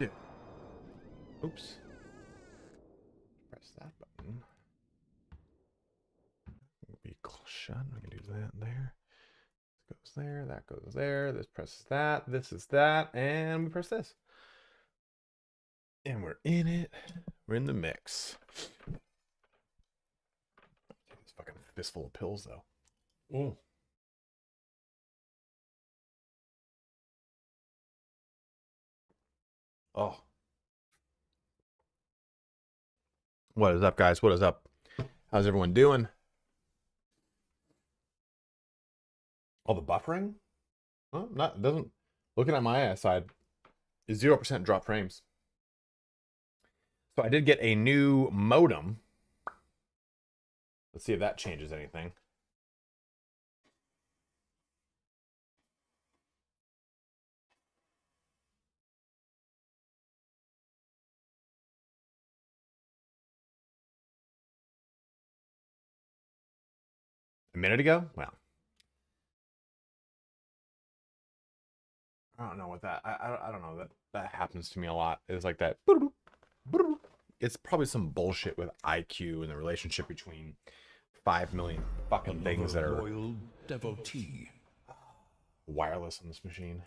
Yeah. Oops. Press that button. Be shut. We can do that there. This goes there. That goes there. This presses that. This is that. And we press this. And we're in it. We're in the mix. This fucking fistful of pills, though. Ooh. Oh. What is up, guys? What is up? How's everyone doing? Oh, the buffering? Well, not doesn't. Looking at my side, is 0% drop frames. So I did get a new modem. Let's see if that changes anything. A minute ago? Well, I don't know what that. I don't know that happens to me a lot. It's like that. It's probably some bullshit with IQ and the relationship between 5 million fucking things that are loyal devotee wireless on this machine.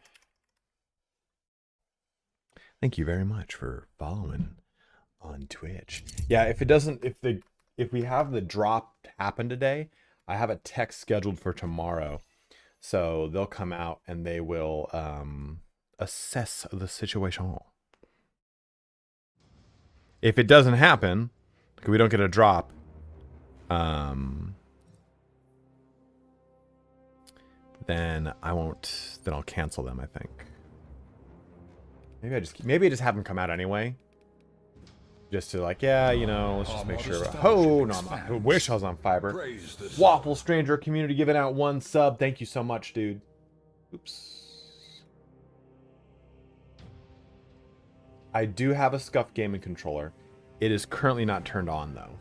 Thank you very much for following on Twitch. Yeah, if it doesn't, if we have the drop happen today, I have a tech scheduled for tomorrow. So they'll come out and they will assess the situation. If it doesn't happen, if we don't get a drop, then I won't. Then I'll cancel them. I think. Maybe I just have them come out anyway. Just to like, yeah, you know, let's just make sure. Oh, no, I wish I was on fiber. Waffle Stranger community giving out 1 sub. Thank you so much, dude. Oops. I do have a Scuff gaming controller. It is currently not turned on, though.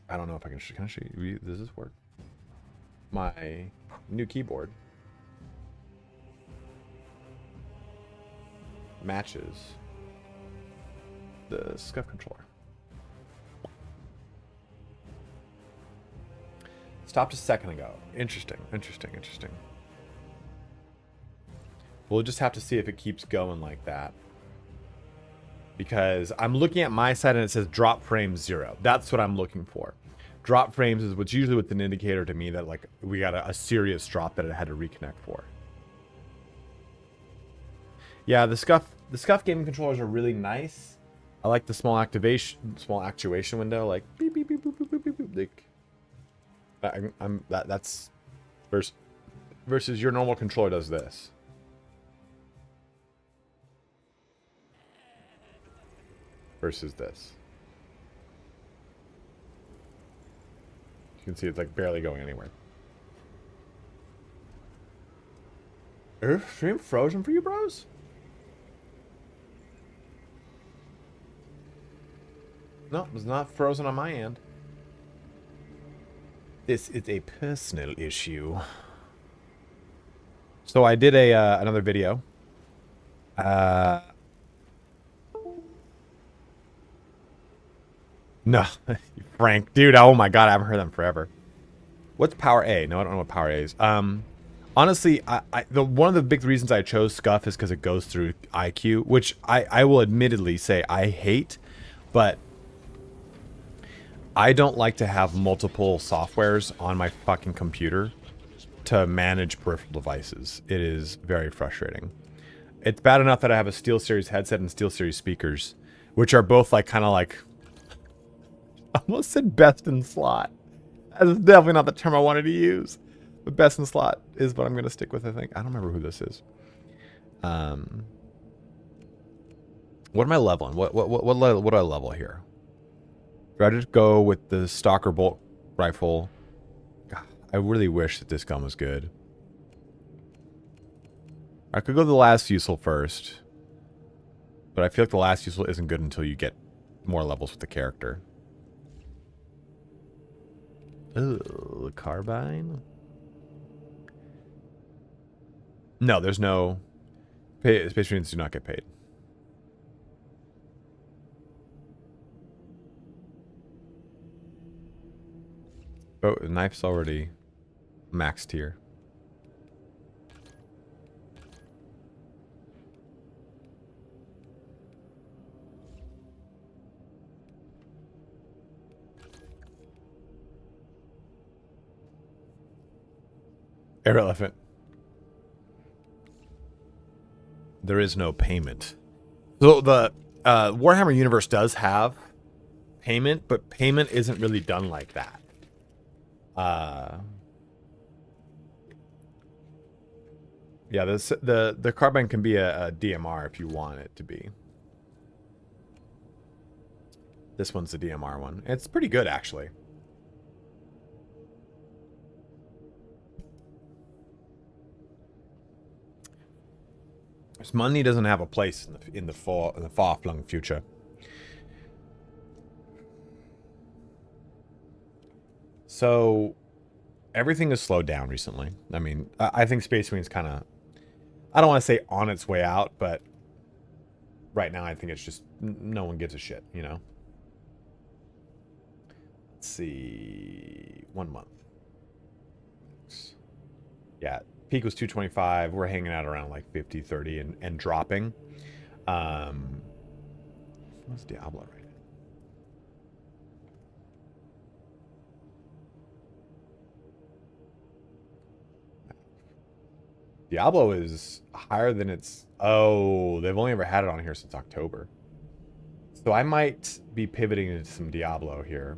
I don't know if I can I show you? Does this work? My new keyboard matches the Scuff controller. Stopped a second ago. Interesting. We'll just have to see if it keeps going like that. Because I'm looking at my side and it says drop frame 0. That's what I'm looking for. Drop frames is what's usually with an indicator to me that like we got a serious drop that it had to reconnect for. Yeah, the Scuff gaming controllers are really nice. I like the small actuation window, like beep beep beep beep beep beep beep. Like, that's versus your normal controller does this. Versus this. You can see it's like barely going anywhere. Is stream frozen for you, bros? No, it's not frozen on my end. This is a personal issue. So I did another video. No, Frank, dude. Oh my god, I haven't heard them forever. What's Power A? No, I don't know what Power A is. Honestly, one of the big reasons I chose Scuff is because it goes through IQ, which I will admittedly say I hate, but I don't like to have multiple softwares on my fucking computer to manage peripheral devices. It is very frustrating. It's bad enough that I have a SteelSeries headset and SteelSeries speakers, which are both like kind of like, I almost said best in slot. That's definitely not the term I wanted to use. But best in slot is what I'm going to stick with, I think. I don't remember who this is. What am I leveling? What do I level here? Do I just go with the Stalker bolt rifle? God, I really wish that this gun was good. I could go to the last Fusel first. But I feel like the last Fusel isn't good until you get more levels with the character. Oh, carbine. No, there's no. Space Marines do not get paid. Oh, the knife's already maxed here. Air elephant. There is no payment. So the Warhammer universe does have payment, but payment isn't really done like that. Yeah, the carbine can be a DMR if you want it to be. This one's the DMR one. It's pretty good, actually. This money doesn't have a place in the far-flung future. So everything has slowed down recently. I mean, I think Space Marine's kind of, I don't want to say on its way out, but right now I think it's just no one gives a shit, you know? Let's see, 1 month. Yeah, peak was 225. We're hanging out around like 50, 30 and dropping. What's Diablo right now? Diablo is higher than its... Oh, they've only ever had it on here since October. So I might be pivoting into some Diablo here.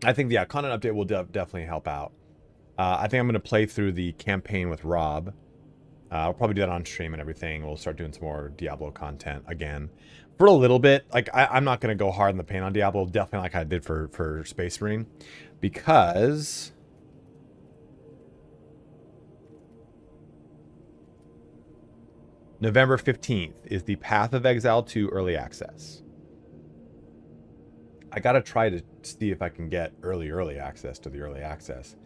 I think the content update will definitely help out. I think I'm going to play through the campaign with Rob. I'll probably do that on stream and everything. We'll start doing some more Diablo content again. For a little bit. Like, I'm not going to go hard in the paint on Diablo. Definitely like I did for Space Marine. Because... November 15th is the Path of Exile 2 early access. I gotta try to see if I can get early access to the early access.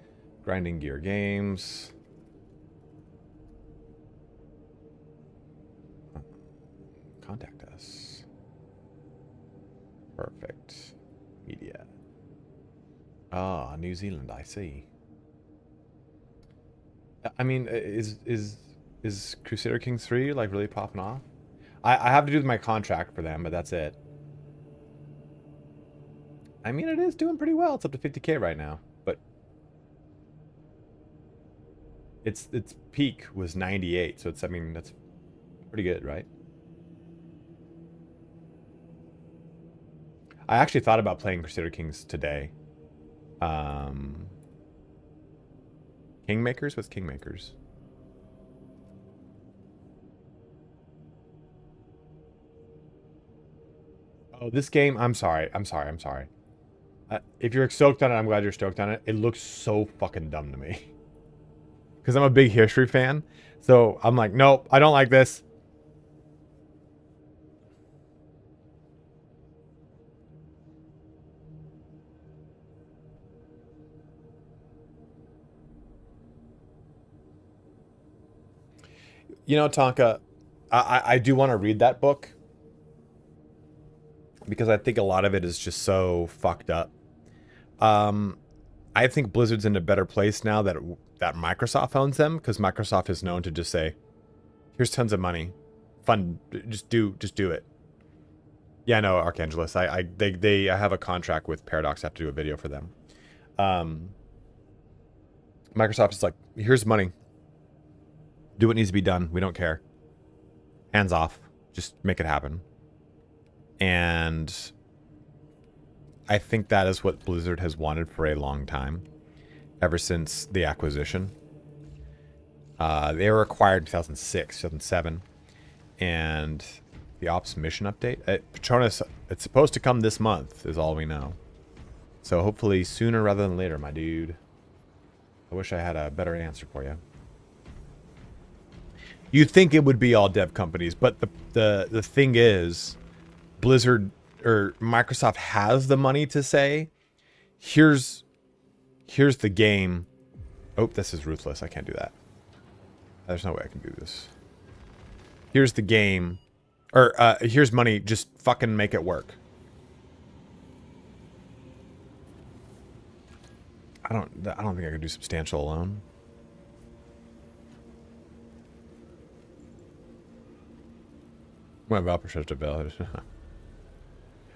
Grinding Gear Games. Contact us. Perfect. Media. Ah, New Zealand, I see. I mean, is Crusader Kings 3 like really popping off? I have to do my contract for them, but that's it. I mean, it is doing pretty well. It's up to 50K right now, but its peak was 98, so it's, I mean, that's pretty good, right? I actually thought about playing Crusader Kings today. Kingmakers? What's Kingmakers? Oh, this game, I'm sorry. If you're stoked on it, I'm glad you're stoked on it. It looks so fucking dumb to me. Because I'm a big history fan. So I'm like, nope, I don't like this. You know, Tonka, I do want to read that book. Because I think a lot of it is just so fucked up. I think Blizzard's in a better place now that Microsoft owns them, because Microsoft is known to just say, "Here's tons of money, fun, just do it." Yeah, I know, Archangelus. I have a contract with Paradox. I have to do a video for them. Microsoft is like, "Here's money. Do what needs to be done. We don't care. Hands off. Just make it happen." And I think that is what Blizzard has wanted for a long time, ever since the acquisition. They were acquired in 2006, 2007, and the Ops mission update. Patronus, it's supposed to come this month, is all we know. So hopefully sooner rather than later, my dude. I wish I had a better answer for you. You'd think it would be all dev companies, but the thing is, Blizzard or Microsoft has the money to say, here's the game. Oh, this is ruthless. I can't do that. There's no way I can do this. Here's the game. Or, here's money. Just fucking make it work. I don't think I could do substantial alone. What about perceptive ability?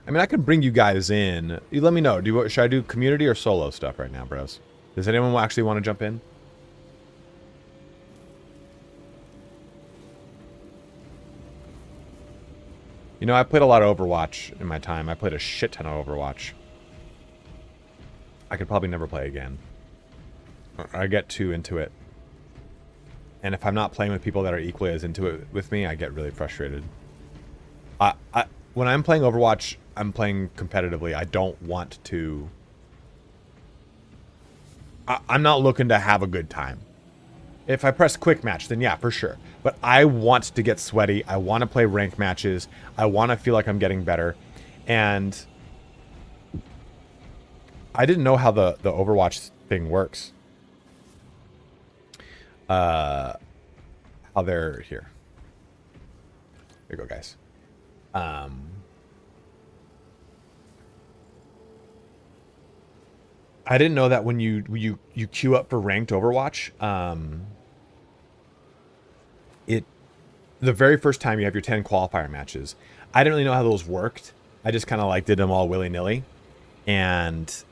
I mean, I can bring you guys in. You let me know. Should I do community or solo stuff right now, bros? Does anyone actually want to jump in? You know, I played a lot of Overwatch in my time. I played a shit ton of Overwatch. I could probably never play again. I get too into it. And if I'm not playing with people that are equally as into it with me, I get really frustrated. When I'm playing Overwatch, I'm playing competitively. I don't want to... I'm not looking to have a good time. If I press quick match, then yeah, for sure. But I want to get sweaty. I want to play ranked matches. I want to feel like I'm getting better. And I didn't know how the Overwatch thing works. How they're here. Here you go, guys. I didn't know that when you queue up for ranked Overwatch, the very first time you have your 10 qualifier matches. I didn't really know how those worked. I just kind of like did them all willy-nilly, and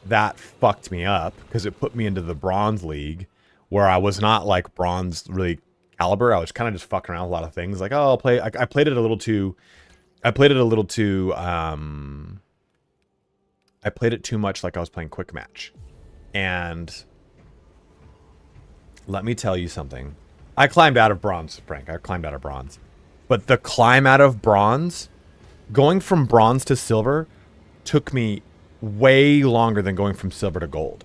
that fucked me up because it put me into the bronze league where I was not like bronze really caliber. I was kind of just fucking around with a lot of things. Like, oh, I'll play. I played it a little too. I played it too much like I was playing quick match. And let me tell you something. I climbed out of bronze, Frank. I climbed out of bronze. But the climb out of bronze, going from bronze to silver, took me way longer than going from silver to gold.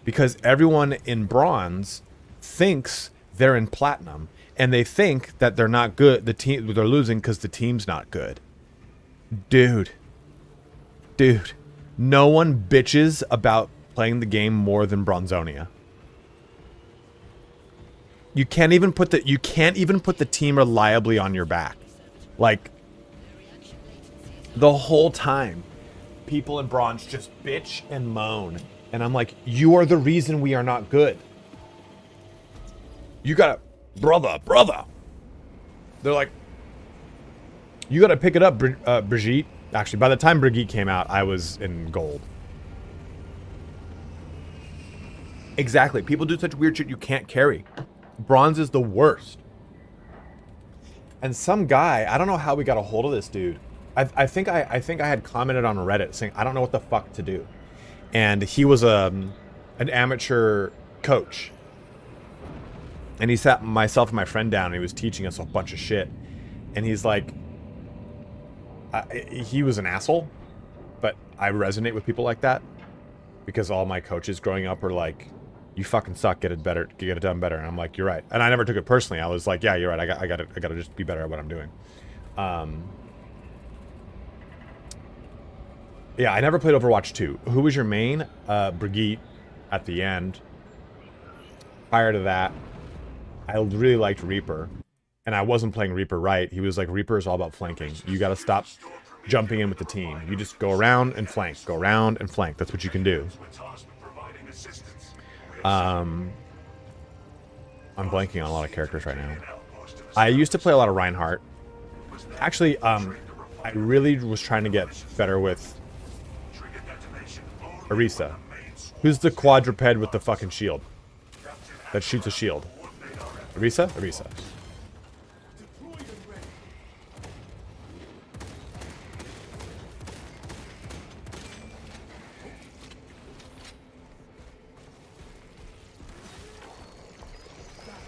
Because everyone in bronze thinks they're in platinum, and they think that they're not good. They're losing because the team's not good. Dude. No one bitches about playing the game more than Bronzonia. You can't even put the team reliably on your back. Like, the whole time, people in bronze just bitch and moan. And I'm like, you are the reason we are not good. You gotta, brother. They're like, you gotta pick it up, Brigitte. Actually, by the time Brigitte came out, I was in gold. Exactly. People do such weird shit you can't carry. Bronze is the worst. And some guy, I don't know how we got a hold of this dude. I think I had commented on Reddit saying I don't know what the fuck to do. And he was an amateur coach. And he sat myself and my friend down and he was teaching us a bunch of shit. And he's like, he was an asshole, but I resonate with people like that because all my coaches growing up were like, you fucking suck, get it done better. And I'm like, you're right. And I never took it personally. I was like, yeah, you're right. I gotta just be better at what I'm doing. Yeah, I never played Overwatch 2. Who was your main? Brigitte at the end. Prior to that, I really liked Reaper. And I wasn't playing Reaper right. He was like, Reaper is all about flanking. You gotta stop jumping in with the team. You just go around and flank. Go around and flank. That's what you can do. I'm blanking on a lot of characters right now. I used to play a lot of Reinhardt. Actually, I really was trying to get better with Orisa. Who's the quadruped with the fucking shield? That shoots a shield. Orisa? Orisa.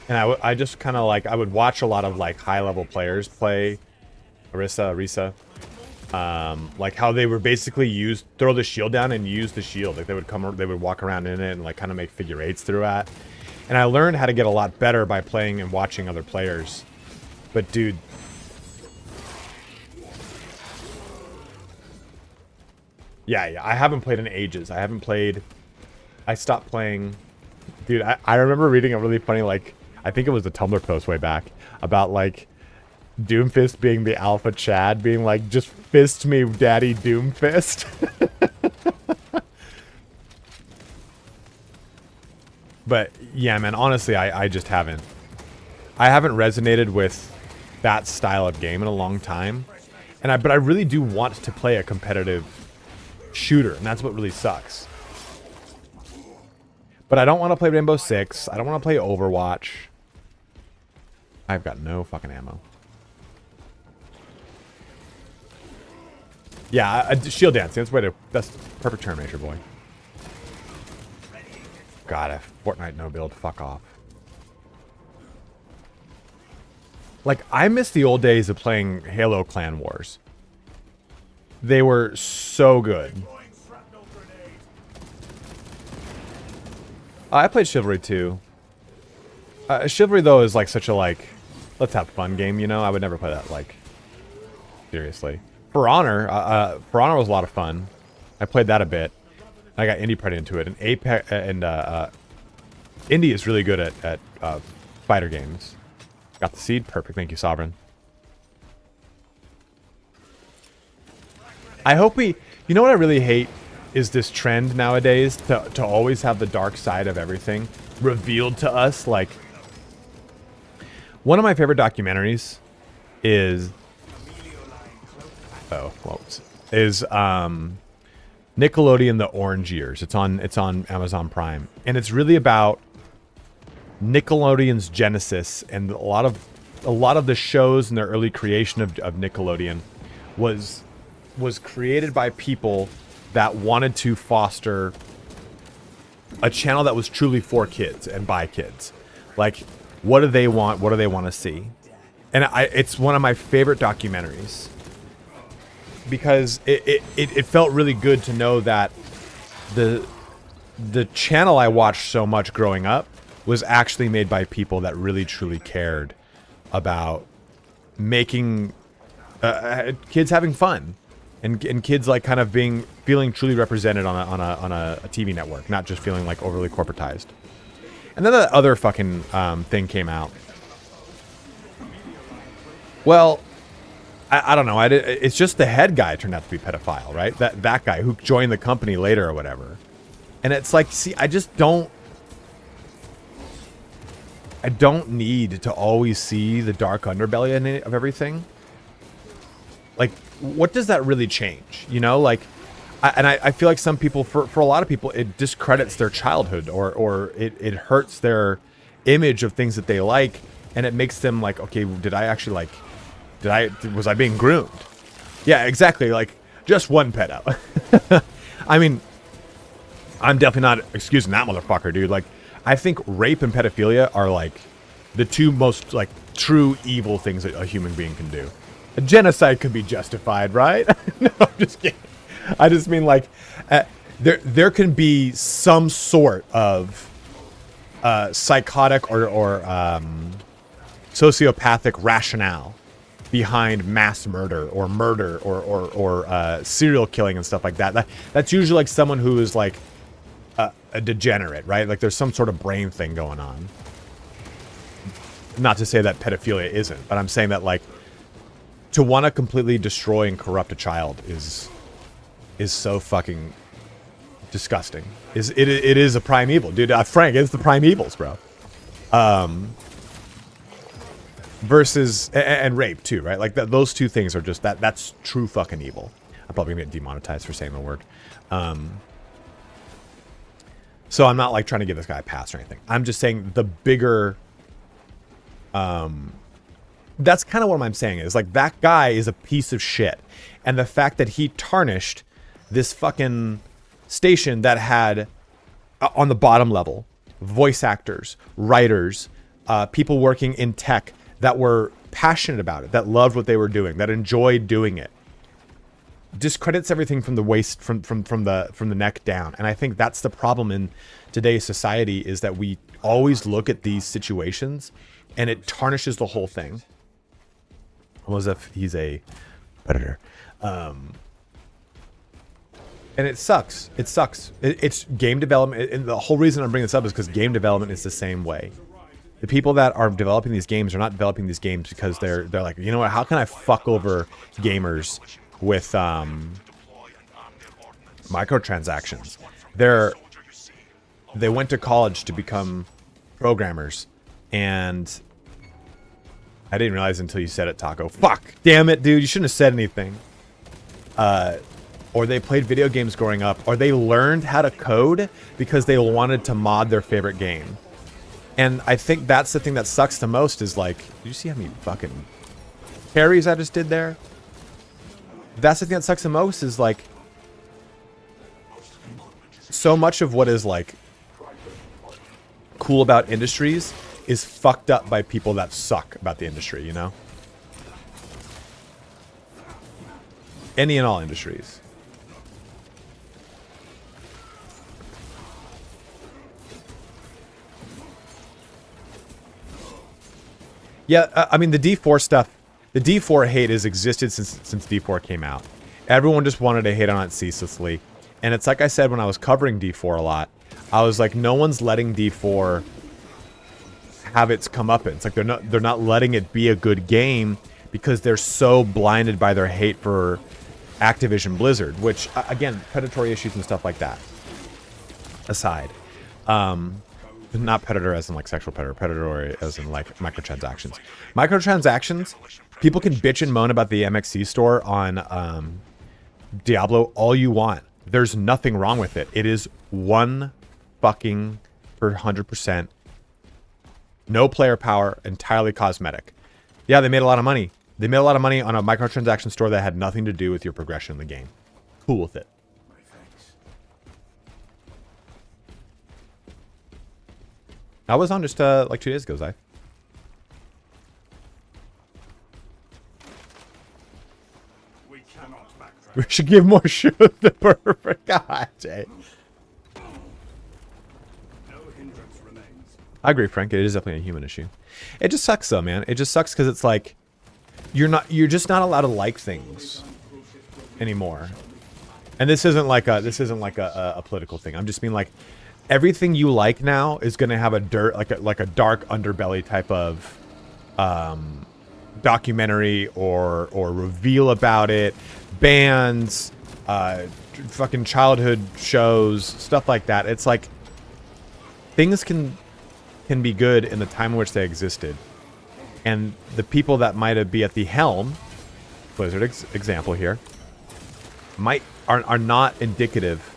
And I just kind of like, I would watch a lot of like high level players play Orisa. Like how they were basically throw the shield down and use the shield. Like they would walk around in it and like kind of make figure eights through it. And I learned how to get a lot better by playing and watching other players. But dude, Yeah. I haven't played in ages. I stopped playing. Dude, I remember reading a really funny, like, I think it was a Tumblr post way back about, like, Doomfist being the alpha Chad, being like, just fist me, daddy Doomfist. But, yeah, man, honestly, I just haven't. I haven't resonated with that style of game in a long time. But I really do want to play a competitive shooter, and that's what really sucks. But I don't want to play Rainbow Six. I don't want to play Overwatch. I've got no fucking ammo. Yeah, shield dance. That's perfect Terminator, boy. God, a Fortnite no build. Fuck off. Like, I miss the old days of playing Halo Clan Wars. They were so good. I played Chivalry too. Chivalry though is like such a like, let's have fun game, you know? I would never play that like, seriously. For Honor was a lot of fun. I played that a bit. I got Indie pretty into it. And Apex and Indie is really good at fighter games. Got the seed, perfect. Thank you, Sovereign. I hope you know what I really hate is this trend nowadays to always have the dark side of everything revealed to us. Like, one of my favorite documentaries is Nickelodeon The Orange Years. It's on Amazon Prime, and it's really about Nickelodeon's genesis, and a lot of the shows and the early creation of Nickelodeon was created by people that wanted to foster a channel that was truly for kids and by kids. Like, what do they want? What do they want to see? And it's one of my favorite documentaries because it felt really good to know that the channel I watched so much growing up was actually made by people that really truly cared about making kids having fun. And kids like kind of feeling truly represented on a TV network, not just feeling like overly corporatized. And then the other fucking thing came out. Well, I don't know. It's just the head guy turned out to be pedophile, right? That guy who joined the company later or whatever. And it's like, see, I don't need to always see the dark underbelly of everything. Like, what does that really change? You know, like, I feel like some people, for a lot of people, it discredits their childhood or it hurts their image of things that they like, and it makes them like, okay, was I being groomed? Yeah, exactly. Like, just one pedo. I mean, I'm definitely not excusing that motherfucker, dude. Like, I think rape and pedophilia are like the two most like true evil things that a human being can do. A genocide could be justified, right? No, I'm just kidding. I just mean like there can be some sort of psychotic or sociopathic rationale behind mass murder or serial killing and stuff like that. That's usually like someone who is like a degenerate, right? Like there's some sort of brain thing going on. Not to say that pedophilia isn't, but I'm saying that like to want to completely destroy and corrupt a child is so fucking disgusting. It is a prime evil, dude. Frank, it's the prime evils, bro. Versus and rape too, right? Like those two things are just that's true fucking evil. I'm probably gonna get demonetized for saying the word. So I'm not like trying to give this guy a pass or anything. I'm just saying the bigger. That's kind of what I'm saying is like that guy is a piece of shit, and the fact that he tarnished this fucking station that had on the bottom level voice actors, writers, people working in tech that were passionate about it, that loved what they were doing, that enjoyed doing it, discredits everything from the waist, from the neck down. And I think that's the problem in today's society is that we always look at these situations and it tarnishes the whole thing. Almost as if he's a predator. And it sucks. It sucks. It's game development. And the whole reason I'm bringing this up is because game development is the same way. The people that are developing these games are not developing these games because they're like, you know what? How can I fuck over gamers with microtransactions? They went to college to become programmers, and I didn't realize until you said it, Taco. Fuck! Damn it, dude! You shouldn't have said anything. Or they played video games growing up, or they learned how to code because they wanted to mod their favorite game. And I think that's the thing that sucks the most is like, did you see how many fucking carries I just did there? That's the thing that sucks the most is like, so much of what is like cool about industries is fucked up by people that suck about the industry, you know? Any and all industries. Yeah, I mean, the D4 stuff, the D4 hate has existed since D4 came out. Everyone just wanted to hate on it ceaselessly. And it's like I said when I was covering D4 a lot, I was like, no one's letting D4 have its comeuppance. Like they're not letting it be a good game because they're so blinded by their hate for Activision Blizzard, which again, predatory issues and stuff like that aside. Not predator as in like sexual predator, predatory as in like microtransactions. Microtransactions, people can bitch and moan about the MXC store on Diablo all you want. There's nothing wrong with it. It is 100% no player power, entirely cosmetic. Yeah, they made a lot of money. They made a lot of money on a microtransaction store that had nothing to do with your progression in the game. Cool with it. I was on just like 2 days ago, Zai. We should give more shit to perfect. God, Jay. I agree, Frank. It is definitely a human issue. It just sucks, though, man. It just sucks because it's like you're just not allowed to like things anymore. And this isn't like a political thing. I'm just being like, everything you like now is going to have a dark underbelly type of documentary or reveal about it, bands, fucking childhood shows, stuff like that. It's like things can be good in the time in which they existed, and the people that might be at the helm, Blizzard example here, are not indicative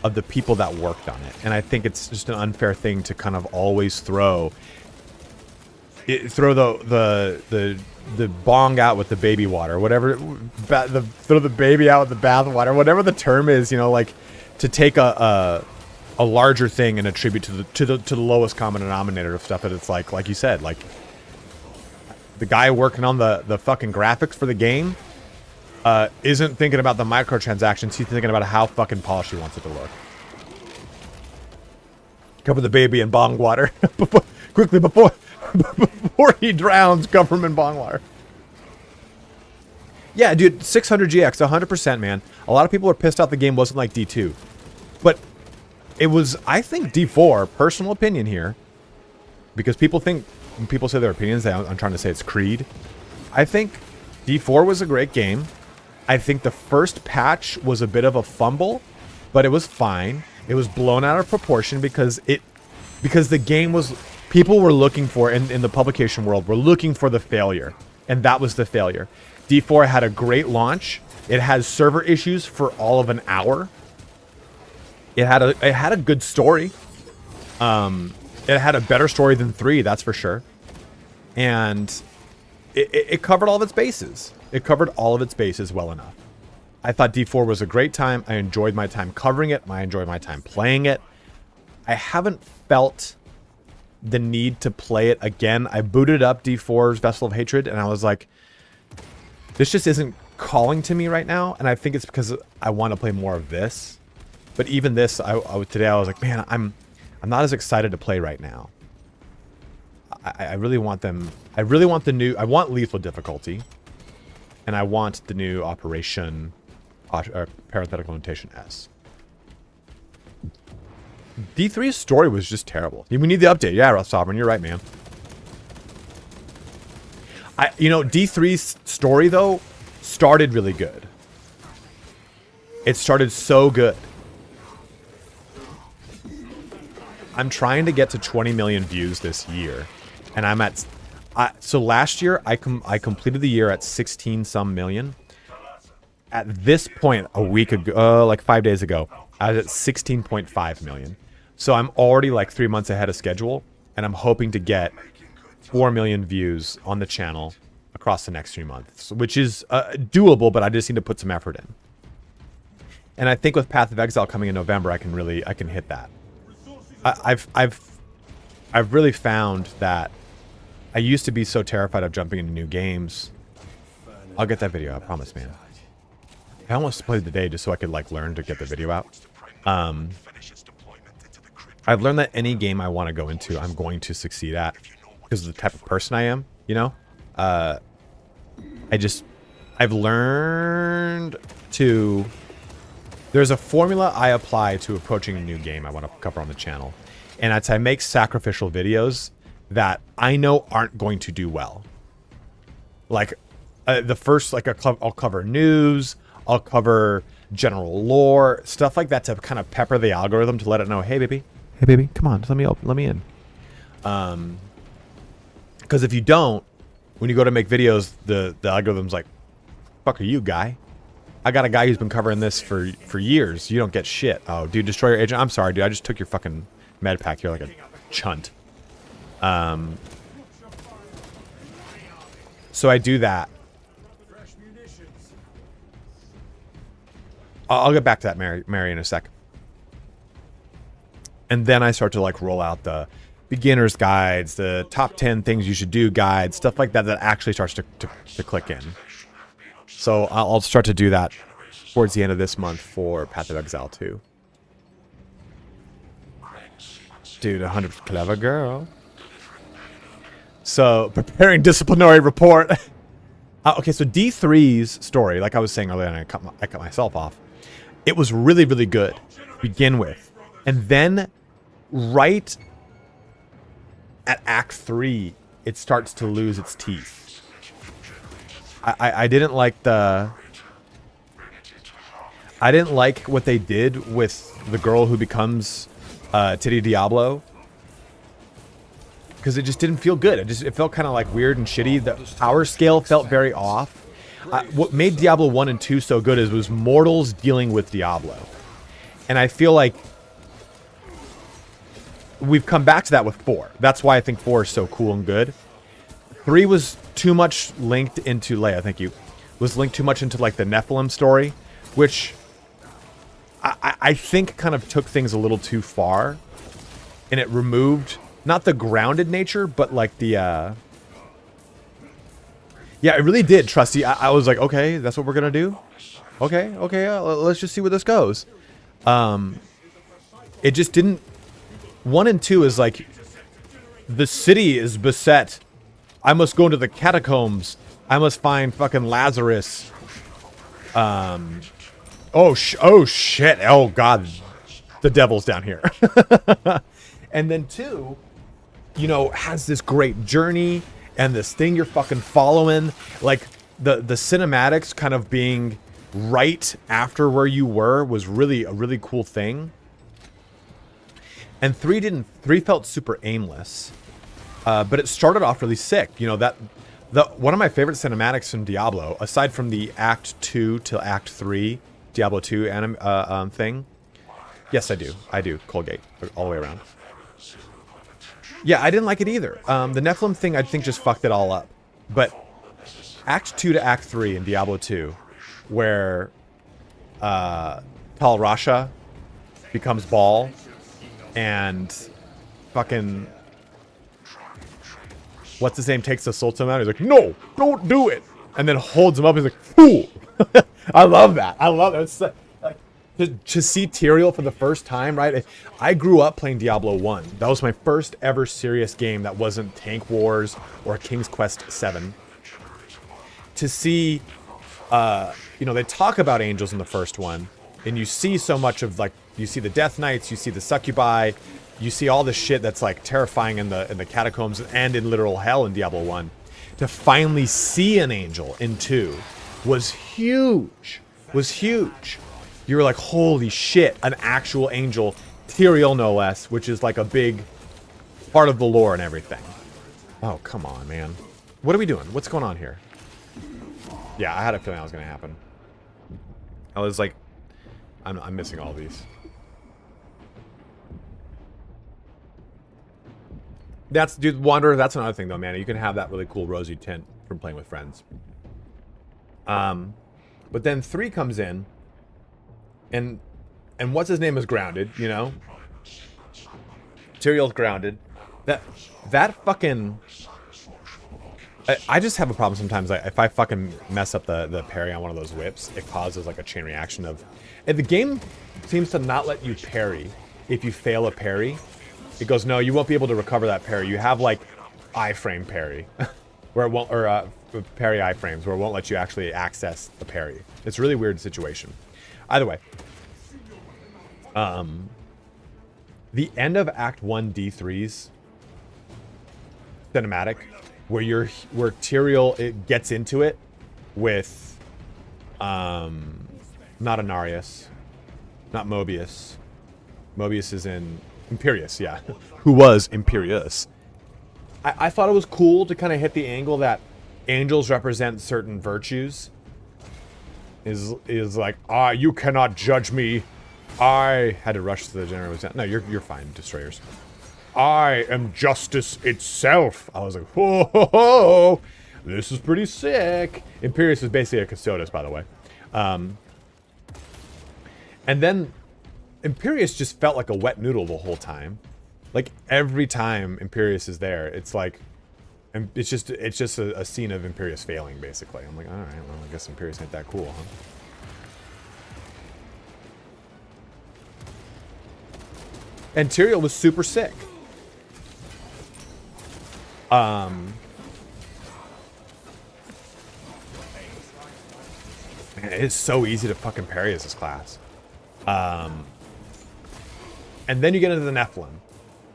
of the people that worked on it. And I think it's just an unfair thing to kind of always throw the bong out with the baby water, whatever, throw the baby out with the bath water, whatever the term is, you know, like to take a larger thing and attribute to the lowest common denominator of stuff that it's like you said, like the guy working on the fucking graphics for the game isn't thinking about the microtransactions. He's thinking about how fucking polished he wants it to look. Cover the baby in bong water before he drowns. Cover him in bong water. Yeah, dude, 600 GX, 100%, man. A lot of people are pissed off the game wasn't like D2, but it was, I think, D4. Personal opinion here, because people think when people say their opinions, I'm trying to say it's Creed. I think D4 was a great game. I think the first patch was a bit of a fumble, but it was fine. It was blown out of proportion because the game was, people were looking for, in the publication world, were looking for the failure, and that was the failure. D4 had a great launch. It has server issues for all of an hour. It had a good story. It had a better story than 3, that's for sure. And it covered all of its bases. It covered all of its bases well enough. I thought D4 was a great time. I enjoyed my time covering it. I enjoyed my time playing it. I haven't felt the need to play it again. I booted up D4's Vessel of Hatred, and I was like, this just isn't calling to me right now. And I think it's because I want to play more of this. But even this, today I was like, man, I'm not as excited to play right now. I really want them. I really want the new. I want lethal difficulty, and I want the new Operation parenthetical notation S. D3's story was just terrible. We need the update. Yeah, Rough Sovereign, you're right, man. D3's story, though, started really good. It started so good. I'm trying to get to 20 million views this year. And I'm at... so last year, I completed the year at 16 some million. At this point, a week ago, like 5 days ago, I was at 16.5 million. So I'm already like 3 months ahead of schedule. And I'm hoping to get 4 million views on the channel across the next 3 months. Which is doable, but I just need to put some effort in. And I think with Path of Exile coming in November, I can hit that. I've really found that I used to be so terrified of jumping into new games. I'll get that video, I promise, man. I almost played the day just so I could like learn to get the video out. I've learned that any game I want to go into, I'm going to succeed at because of the type of person I am, you know? I've learned to... There's a formula I apply to approaching a new game I want to cover on the channel. And that's I make sacrificial videos that I know aren't going to do well. Like, the first, like, I'll cover news, I'll cover general lore, stuff like that to kind of pepper the algorithm to let it know, hey, baby, come on, let me in. Because if you don't, when you go to make videos, the algorithm's like, fuck are you, guy? I got a guy who's been covering this for years. You don't get shit. Oh, dude, destroy your agent. I'm sorry, dude. I just took your fucking med pack. You're like a chunt. So I do that. I'll get back to that, Mary, in a sec. And then I start to like roll out the beginner's guides, the top 10 things you should do guides, stuff like that that actually starts to click in. So I'll start to do that towards the end of this month for Path of Exile 2. Dude, 100 clever girl. So, preparing disciplinary report. Okay, so D3's story, like I was saying earlier, and I cut myself off. It was really, really good to begin with. And then, right at Act 3, it starts to lose its teeth. I didn't like what they did with the girl who becomes Titty Diablo, because it just didn't feel good. It felt kind of like weird and shitty. The power scale felt very off. What made Diablo 1 and 2 so good was mortals dealing with Diablo, and I feel like we've come back to that with 4. That's why I think 4 is so cool and good. 3 was too much linked into Leia, thank you. Was linked too much into like the Nephilim story, which I think kind of took things a little too far. And it removed not the grounded nature, but like the yeah, it really did, Trusty. I was like, okay, that's what we're gonna do. Okay, let's just see where this goes. It just didn't. 1 and 2 is like the city is beset. I must go into the catacombs. I must find fucking Lazarus. Oh shit. Oh god. The devil's down here. And then 2, you know, has this great journey and this thing you're fucking following. Like the cinematics kind of being right after where you were was really a really cool thing. And 3 felt super aimless. But it started off really sick. You know, one of my favorite cinematics from Diablo, aside from the Act 2 to Act 3 Diablo 2 thing. Yes, I do. Colgate, all the way around. Yeah, I didn't like it either. The Nephilim thing, I think, just fucked it all up. But Act 2 to Act 3 in Diablo 2, where Tal Rasha becomes Baal, and fucking... what's his name takes the Sultan out. He's like, no, don't do it. And then holds him up. He's like, fool. I love that. It's like, to see Tyrael for the first time, right? I grew up playing Diablo 1. That was my first ever serious game that wasn't Tank Wars or King's Quest 7. To see, you know, they talk about angels in the first one, and you see so much of like You see the Death Knights, you see the Succubi, you see all the shit that's like terrifying in the catacombs and in literal hell in Diablo 1. To finally see an angel in 2 was huge. Was huge. You were like, holy shit, an actual angel, Tyrael no less, which is like a big part of the lore and everything. Oh, come on, man. What are we doing? What's going on here? Yeah, I had a feeling that was going to happen. I was like, I'm missing all these. Dude, Wanderer, that's another thing though, man. You can have that really cool rosy tint from playing with friends. But then 3 comes in, and what's his name is grounded, you know? Tyrael's grounded. That fucking... I just have a problem sometimes. If I fucking mess up the parry on one of those whips, it causes like a chain reaction of... And the game seems to not let you parry if you fail a parry. It goes, no, you won't be able to recover that parry. You have like iframe parry, where it won't, or parry iframes, where it won't let you actually access the parry. It's a really weird situation. Either way, the end of Act 1 D3's cinematic, where Tyrael it gets into it with, not Anarius, not Mobius. Mobius is in Imperius, yeah. Who was Imperius. I thought it was cool to kind of hit the angle that angels represent certain virtues. Is like, you cannot judge me. I had to rush to the general. No, you're fine, destroyers. I am justice itself. I was like, whoa, ho, ho, this is pretty sick. Imperius is basically a Custodes, by the way. And then Imperius just felt like a wet noodle the whole time. Like every time Imperius is there, it's like, it's just a scene of Imperius failing, basically. I'm like, all right, well, I guess Imperius ain't that cool, huh? And Tyrael was super sick. Man, it is so easy to fucking parry as this class. And then you get into the Nephilim.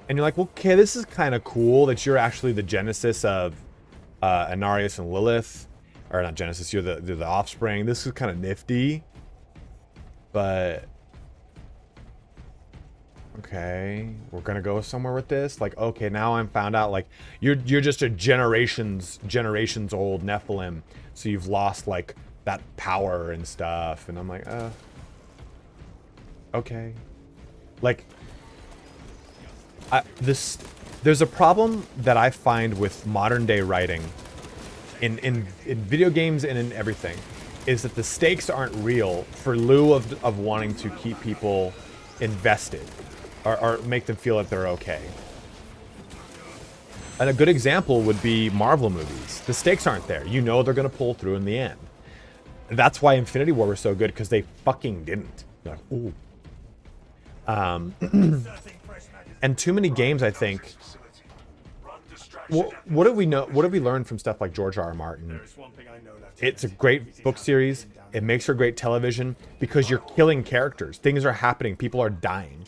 And you're like, well, okay, this is kind of cool that you're actually the genesis of Anarius and Lilith. Or not genesis, you're the offspring. This is kind of nifty. But... okay, we're gonna go somewhere with this. Like, okay, now I'm found out, like, you're just a generations old Nephilim. So you've lost, like, that power and stuff. And I'm like, okay. Like... there's a problem that I find with modern day writing in video games and in everything, is that the stakes aren't real for lieu of wanting to keep people invested or make them feel that they're okay. And a good example would be Marvel movies. The stakes aren't there. You know they're going to pull through in the end. That's why Infinity War was so good, because they fucking didn't. They're like, ooh. And too many games, I think. What do we know? What have we learned from stuff like George R.R. Martin? It's a great book series. It makes for great television because you're killing characters. Things are happening. People are dying.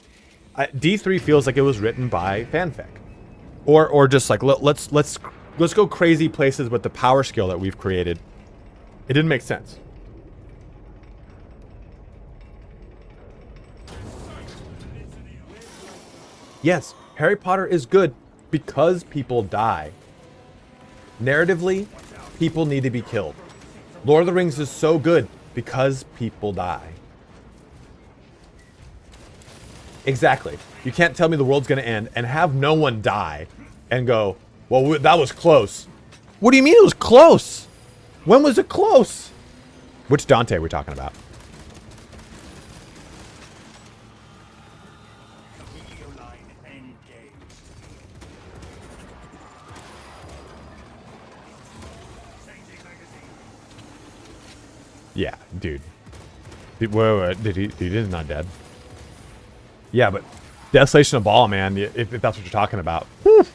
D3 feels like it was written by fanfic, or just like let's go crazy places with the power skill that we've created. It didn't make sense. Yes, Harry Potter is good because people die. Narratively, people need to be killed. Lord of the Rings is so good because people die. Exactly. You can't tell me the world's going to end and have no one die and go, well, that was close. What do you mean it was close? When was it close? Which Dante are we talking about? Yeah, dude. Wait, dude is not dead. Yeah, but Desolation of Baal, man, if that's what you're talking about. Whew.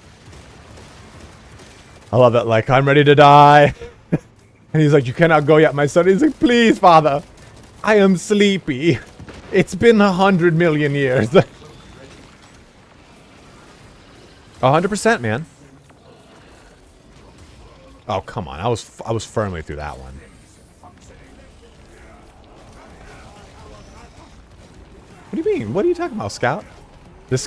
I love that, like, I'm ready to die. And he's like, you cannot go yet, my son. He's like, please, father. I am sleepy. It's been 100 million years. 100%, man. Oh, come on. I was firmly through that one. What do you mean? What are you talking about, Scout? This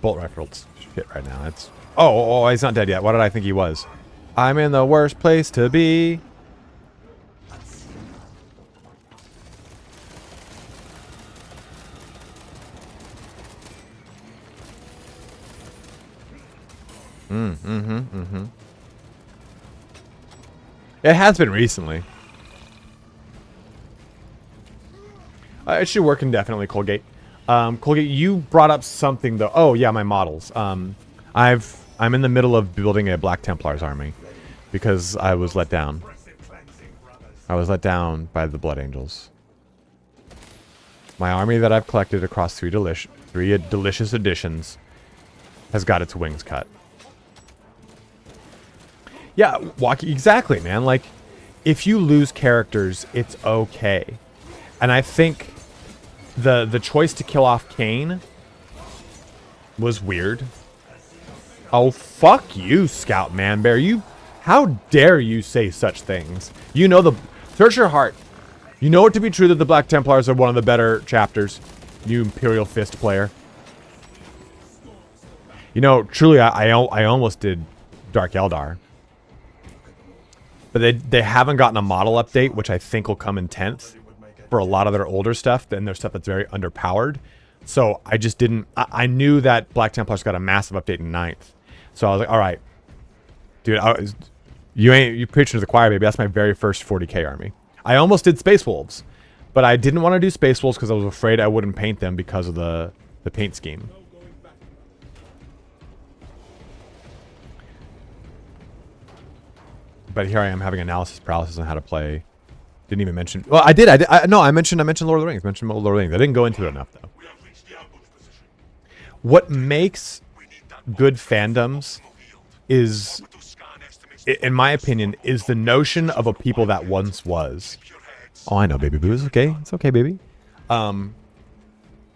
bolt rifle's shit right now. It's oh, he's not dead yet. What did I think he was? I'm in the worst place to be. It has been recently. It should work indefinitely, Colgate. Colgate, you brought up something though. Oh yeah, my models. I'm in the middle of building a Black Templar's army because I was let down. I was let down by the Blood Angels. My army that I've collected across three delicious editions has got its wings cut. Yeah, exactly, man. Like, if you lose characters, it's okay. And I think the choice to kill off Kane was weird. Oh, fuck you, Scout Manbear. How dare you say such things? You know search your heart. You know it to be true that the Black Templars are one of the better chapters. You Imperial Fist player. You know, truly, I almost did Dark Eldar. But they haven't gotten a model update, which I think will come in 10th for a lot of their older stuff and their stuff that's very underpowered. So I just didn't... I knew that Black Templars got a massive update in 9th. So I was like, all right. Dude, you preaching to the choir, baby. That's my very first 40k army. I almost did Space Wolves. But I didn't want to do Space Wolves because I was afraid I wouldn't paint them because of the paint scheme. But here I am having analysis paralysis on how to play. Didn't even mention... Well, I did. No, I mentioned Lord of the Rings. I mentioned Lord of the Rings. I didn't go into it enough, though. What makes good fandoms is, in my opinion, is the notion of a people that once was. Oh, I know, baby boo. It's okay. It's okay, baby.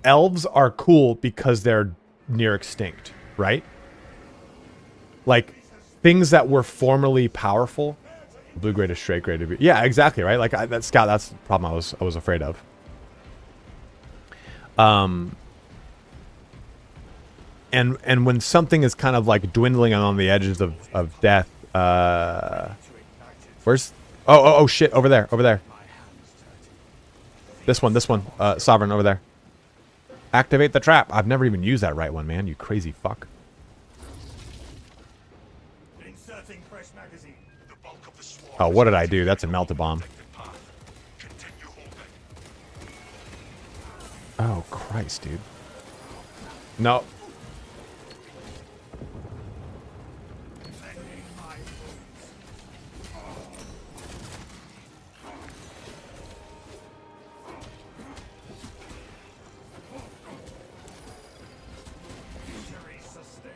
Elves are cool because they're near extinct, right? Like... things that were formerly powerful, blue grade is straight grade. Yeah, exactly, right? Like that Scout. That's the problem I was afraid of. And when something is kind of like dwindling on the edges of death, where's? Oh shit! Over there. This one, Sovereign over there. Activate the trap. I've never even used that right one, man. You crazy fuck. Oh, what did I do? That's a melt-a-bomb. Oh, Christ, dude. No.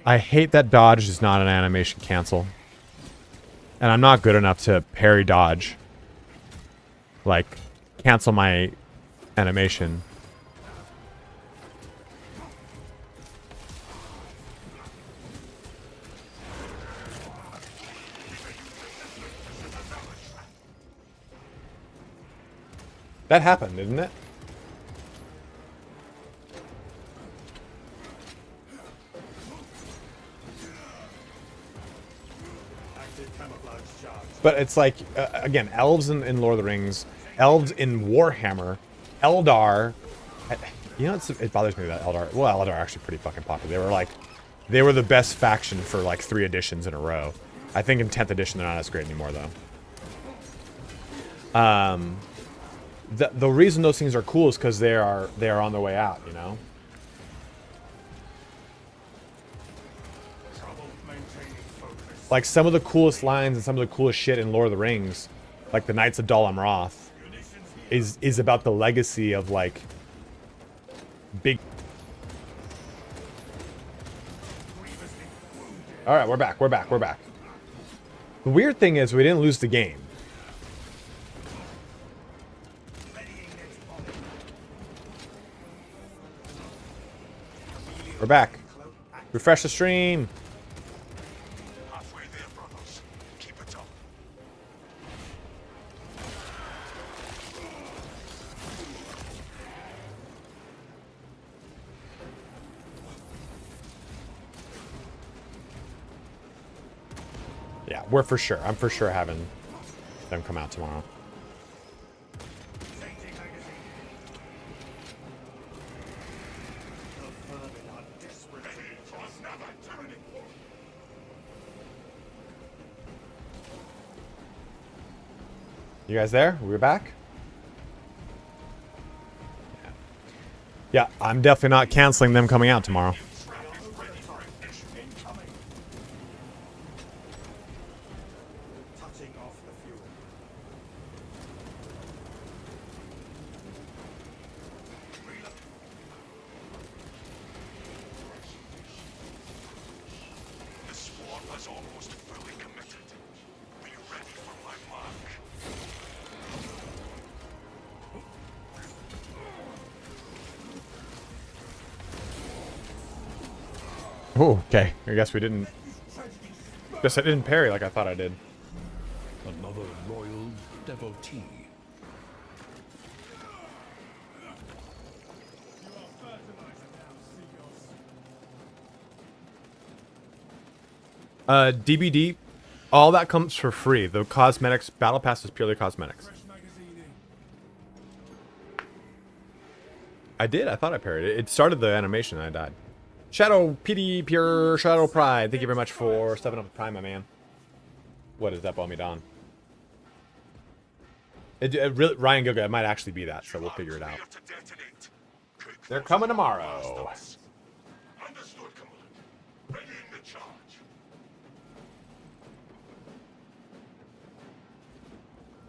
I hate that dodge is not an animation cancel. And I'm not good enough to parry dodge. Like, cancel my animation. That happened, didn't it? But it's like, again, elves in Lord of the Rings, elves in Warhammer, Eldar. You know, it bothers me that Eldar. Well, Eldar are actually pretty fucking popular. They were the best faction for like 3 editions in a row. I think in 10th edition they're not as great anymore though. The reason those things are cool is because they are on their way out. You know. Like, some of the coolest lines and some of the coolest shit in Lord of the Rings, like the Knights of Dol Amroth, is about the legacy of, like, big... Alright, we're back. The weird thing is we didn't lose the game. We're back. Refresh the stream. Halfway there, brothers. Keep it up. Yeah, we're for sure. I'm for sure having them come out tomorrow. You guys there? We're back? Yeah, I'm definitely not canceling them coming out tomorrow. The squad was almost fully committed. Be ready for my mark. Oh, okay. I guess we didn't. Guess I didn't parry like I thought I did. Another loyal devotee. DBD, all that comes for free. The cosmetics, battle pass is purely cosmetics. I did. I thought I parried it. It started the animation and I died. Shadow PD Pure Shadow Pride. Thank you very much for stepping up with Prime, my man. What is that, Bomb Me Don? Really, Ryan Gilga, it might actually be that, so we'll figure it out. They're coming tomorrow. Understood, Command. Ready in the charge.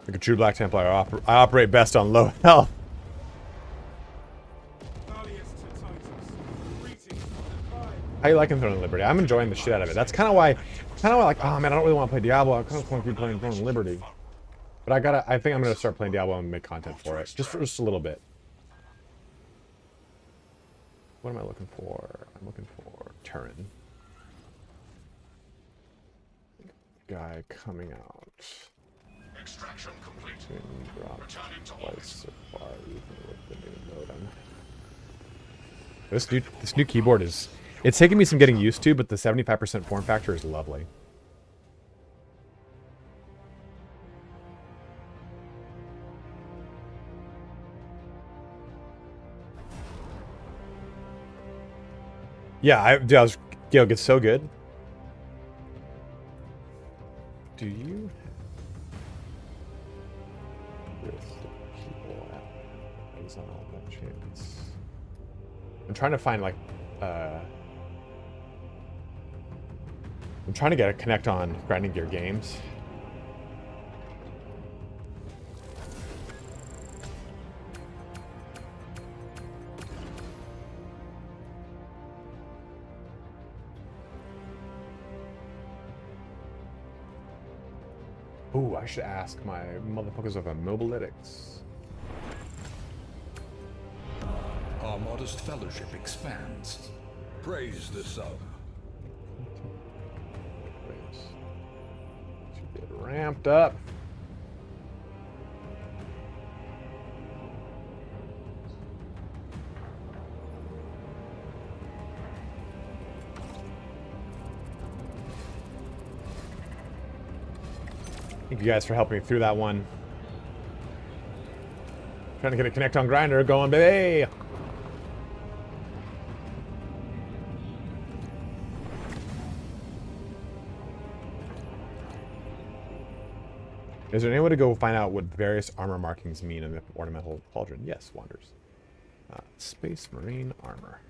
Like a true Black Templar, I operate best on low health. How you liking Throne of Liberty? I'm enjoying the shit out of it. That's kind of why, like, oh man, I don't really want to play Diablo. I kind of want to keep playing Throne of Liberty. But I think I'm gonna start playing Diablo and make content for it, just for just a little bit. What am I looking for? I'm looking for Turin. Guy coming out. Extraction complete. Returning to twice so far, even with the new modem. This new keyboard is. It's taking me some getting used to, but the 75% form factor is lovely. Yeah, Gale gets so good. Do you people at all that chance? I'm trying to find like I'm trying to get a connect on Grinding Gear Games. Ooh, I should ask my motherfuckers of Mobilytics. Our modest fellowship expands. Praise the sub. Should get ramped up. Thank you guys for helping me through that one. Trying to get a connect on Grinder going, baby. Is there any way to go find out what various armor markings mean in the ornamental pauldron? Yes, Wanders. Space Marine armor.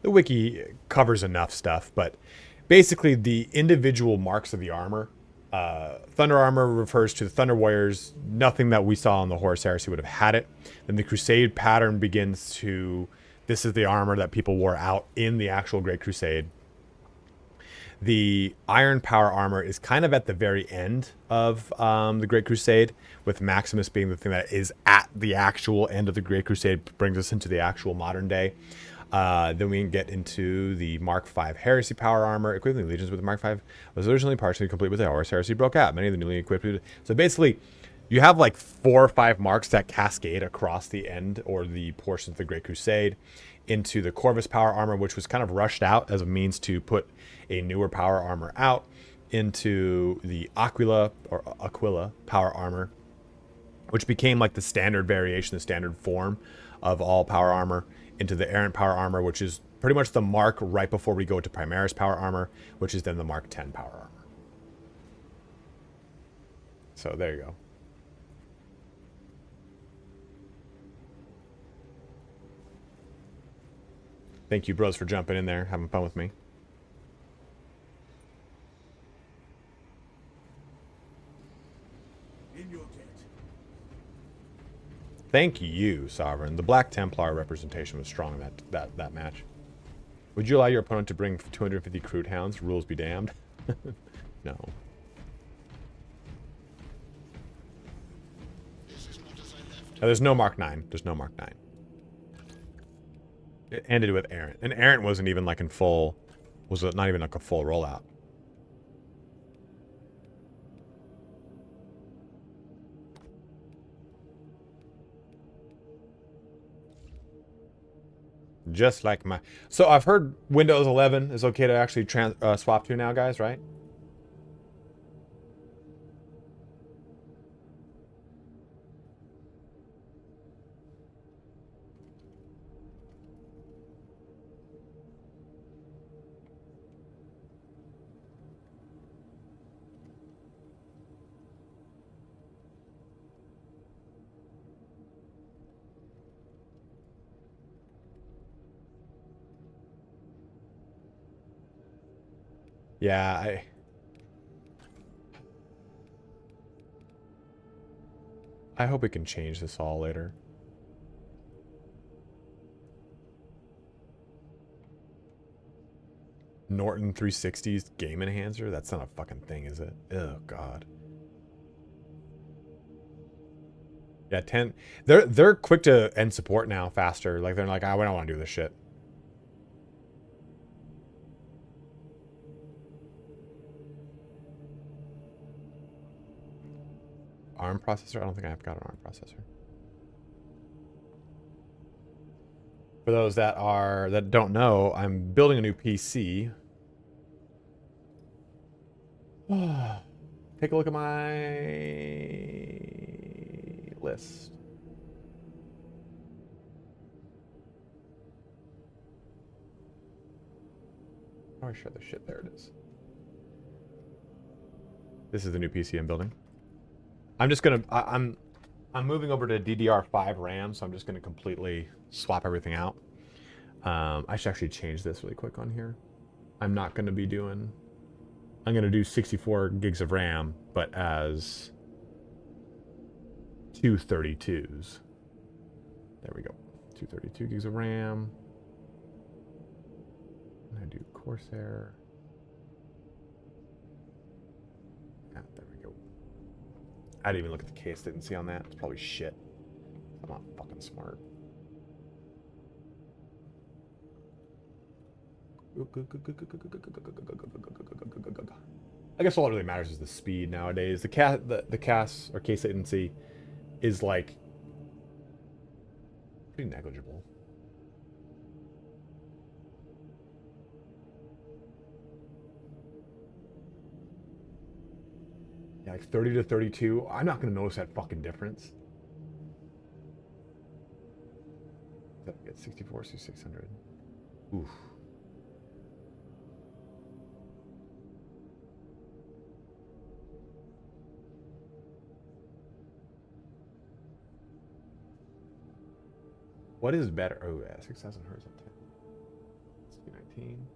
The wiki covers enough stuff, but basically the individual marks of the armor. Thunder armor refers to the Thunder Warriors. Nothing that we saw on the Horus Heresy would have had it. Then the Crusade pattern begins to... This is the armor that people wore out in the actual Great Crusade. The iron power armor is kind of at the very end of the Great Crusade, with Maximus being the thing that is at the actual end of the Great Crusade, brings us into the actual modern day. Then we can get into the Mark V Heresy power armor. Equipping legions with the Mark V was originally partially complete with the Horus Heresy broke out. Many of the newly equipped. So basically, you have like 4 or 5 marks that cascade across the end or the portions of the Great Crusade into the Corvus power armor, which was kind of rushed out as a means to put a newer power armor out, into the Aquila power armor, which became like the standard variation, the standard form of all power armor, into the Errant power armor, which is pretty much the mark right before we go to Primaris power armor, which is then the Mark X power armor. So there you go. Thank you, bros, for jumping in there, having fun with me. Thank you, Sovereign. The Black Templar representation was strong in that match. Would you allow your opponent to bring 250 crude hounds? Rules be damned. No. No, there's no Mark 9. There's no Mark 9. It ended with Errant. And Errant wasn't even like in full... was not even like a full rollout. Just like my... So I've heard Windows 11 is okay to actually swap to now, guys, right? Yeah, I hope we can change this all later. Norton 360's game enhancer? That's not a fucking thing, is it? Oh god. Yeah, 10. They're quick to end support now faster. Like they're like, we don't want to do this shit. ARM processor? I don't think I've got an ARM processor. For those that don't know, I'm building a new PC. Take a look at my list. Oh, I share the shit. There it is. This is the new PC I'm building. I'm just gonna. I'm moving over to DDR5 RAM, so I'm just gonna completely swap everything out. I should actually change this really quick on here. I'm not gonna be doing. I'm gonna do 64 gigs of RAM, but as 232s. There we go. 232 gigs of RAM. I do Corsair. Yeah, there we go. I didn't even look at the case. Didn't see on that. It's probably shit. I'm not fucking smart. I guess all that really matters is the speed nowadays. The CAS or case latency is like pretty negligible. Yeah, like 30 to 32. I'm not gonna notice that fucking difference. Get 64 to 600. Oof. What is better? Oh yeah, 6,000 hertz on 10. 19.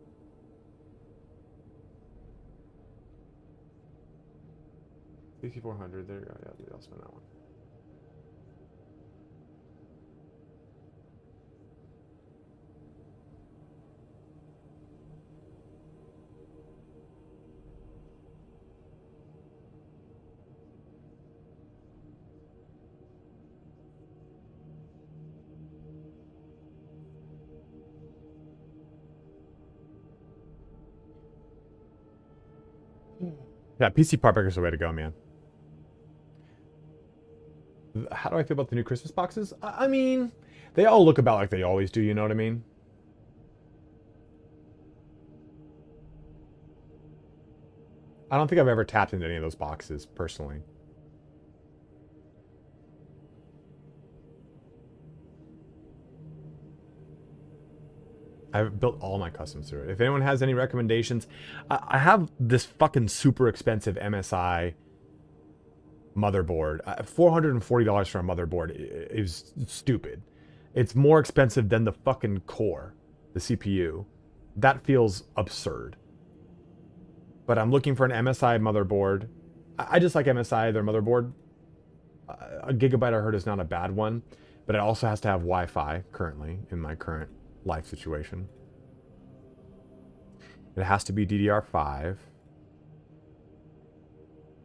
$6,400. There you go. Yeah, I'll spend that one. Yeah, PC part breaker's the way to go, man. How do I feel about the new Christmas boxes? I mean, they all look about like they always do, you know what I mean? I don't think I've ever tapped into any of those boxes, personally. I've built all my customs through it. If anyone has any recommendations, I have this fucking super expensive MSI motherboard. $440 for a motherboard is stupid. It's more expensive than the fucking core, the CPU. That feels absurd. But I'm looking for an MSI motherboard. I just like MSI, their motherboard. A gigabyte I heard is not a bad one, but it also has to have Wi-Fi currently in my current life situation. It has to be DDR5.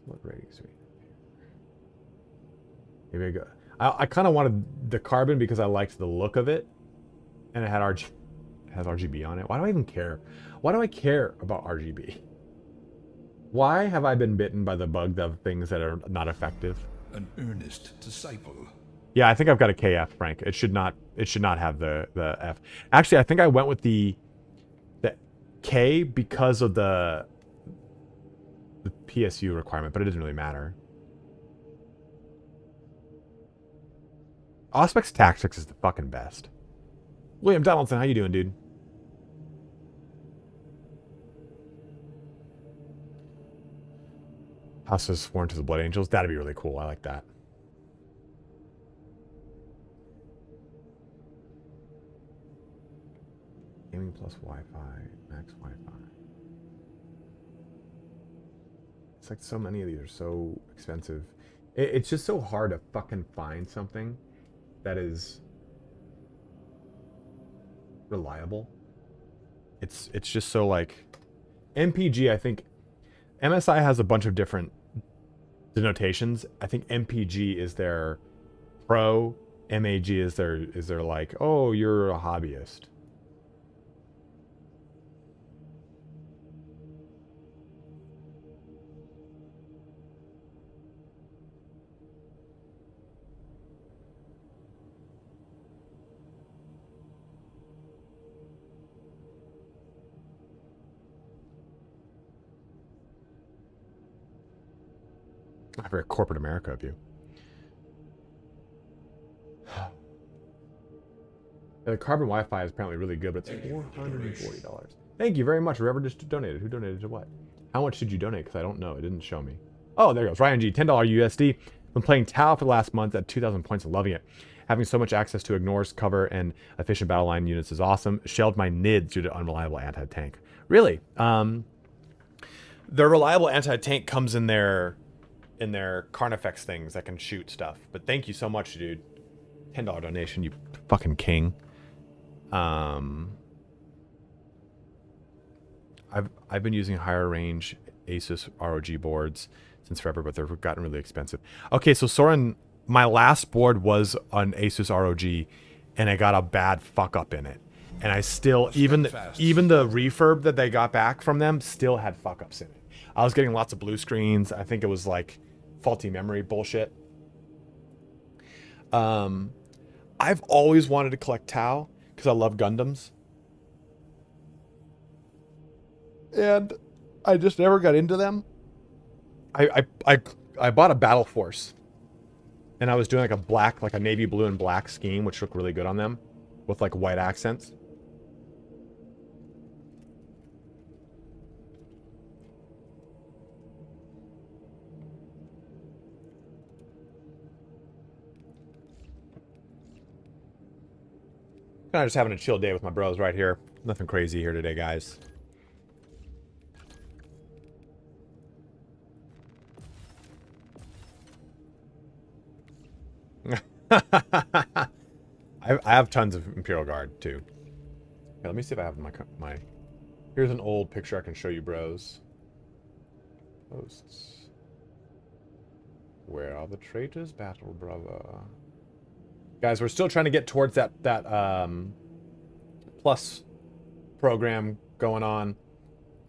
What ratings do we have here? Maybe I go. I kind of wanted the carbon because I liked the look of it, and it had has RGB on it. Why do I even care? Why do I care about RGB? Why have I been bitten by the bug of things that are not effective? An earnest disciple. Yeah, I think I've got a KF, Frank. It should not have the F. Actually, I think I went with the K because of the PSU requirement, but it doesn't really matter. Auspex Tactics is the fucking best. William Donaldson, how you doing, dude? House is sworn to the Blood Angels. That'd be really cool. I like that. Gaming plus Wi-Fi, max Wi-Fi. It's like so many of these are so expensive. It's just so hard to fucking find something that is reliable. It's just so like MPG. I think MSI has a bunch of different denotations. I think MPG is their pro. MAG is their like, oh, you're a hobbyist. Very corporate America of you. Yeah, the carbon Wi-Fi is apparently really good, but it's $440. Thank you very much. Whoever just donated. Who donated to what? How much did you donate? Because I don't know. It didn't show me. Oh, there it goes. Ryan G. $10 USD. Been playing Tau for the last month at 2,000 points and loving it. Having so much access to ignores, cover, and efficient battle line units is awesome. Shelled my NIDs due to unreliable anti-tank. Really? Their reliable anti-tank comes in their Carnifex things that can shoot stuff. But thank you so much, dude. $10 donation, you fucking king. I've been using higher range Asus ROG boards since forever, but they've gotten really expensive. Okay, so Soren, my last board was an Asus ROG, and I got a bad fuck up in it. And I still, even the refurb that they got back from them still had fuck ups in it. I was getting lots of blue screens. I think it was like faulty memory bullshit. I've always wanted to collect Tau because I love Gundams. And I just never got into them. I bought a Battle Force. And I was doing like a navy blue and black scheme, which looked really good on them with like white accents. Kind of just having a chill day with my bros right here. Nothing crazy here today, guys. I have tons of Imperial Guard too. Okay, let me see if I have my. Here's an old picture I can show you, bros. Posts. Where are the traitors, battle brother? Guys, we're still trying to get towards that plus program going on.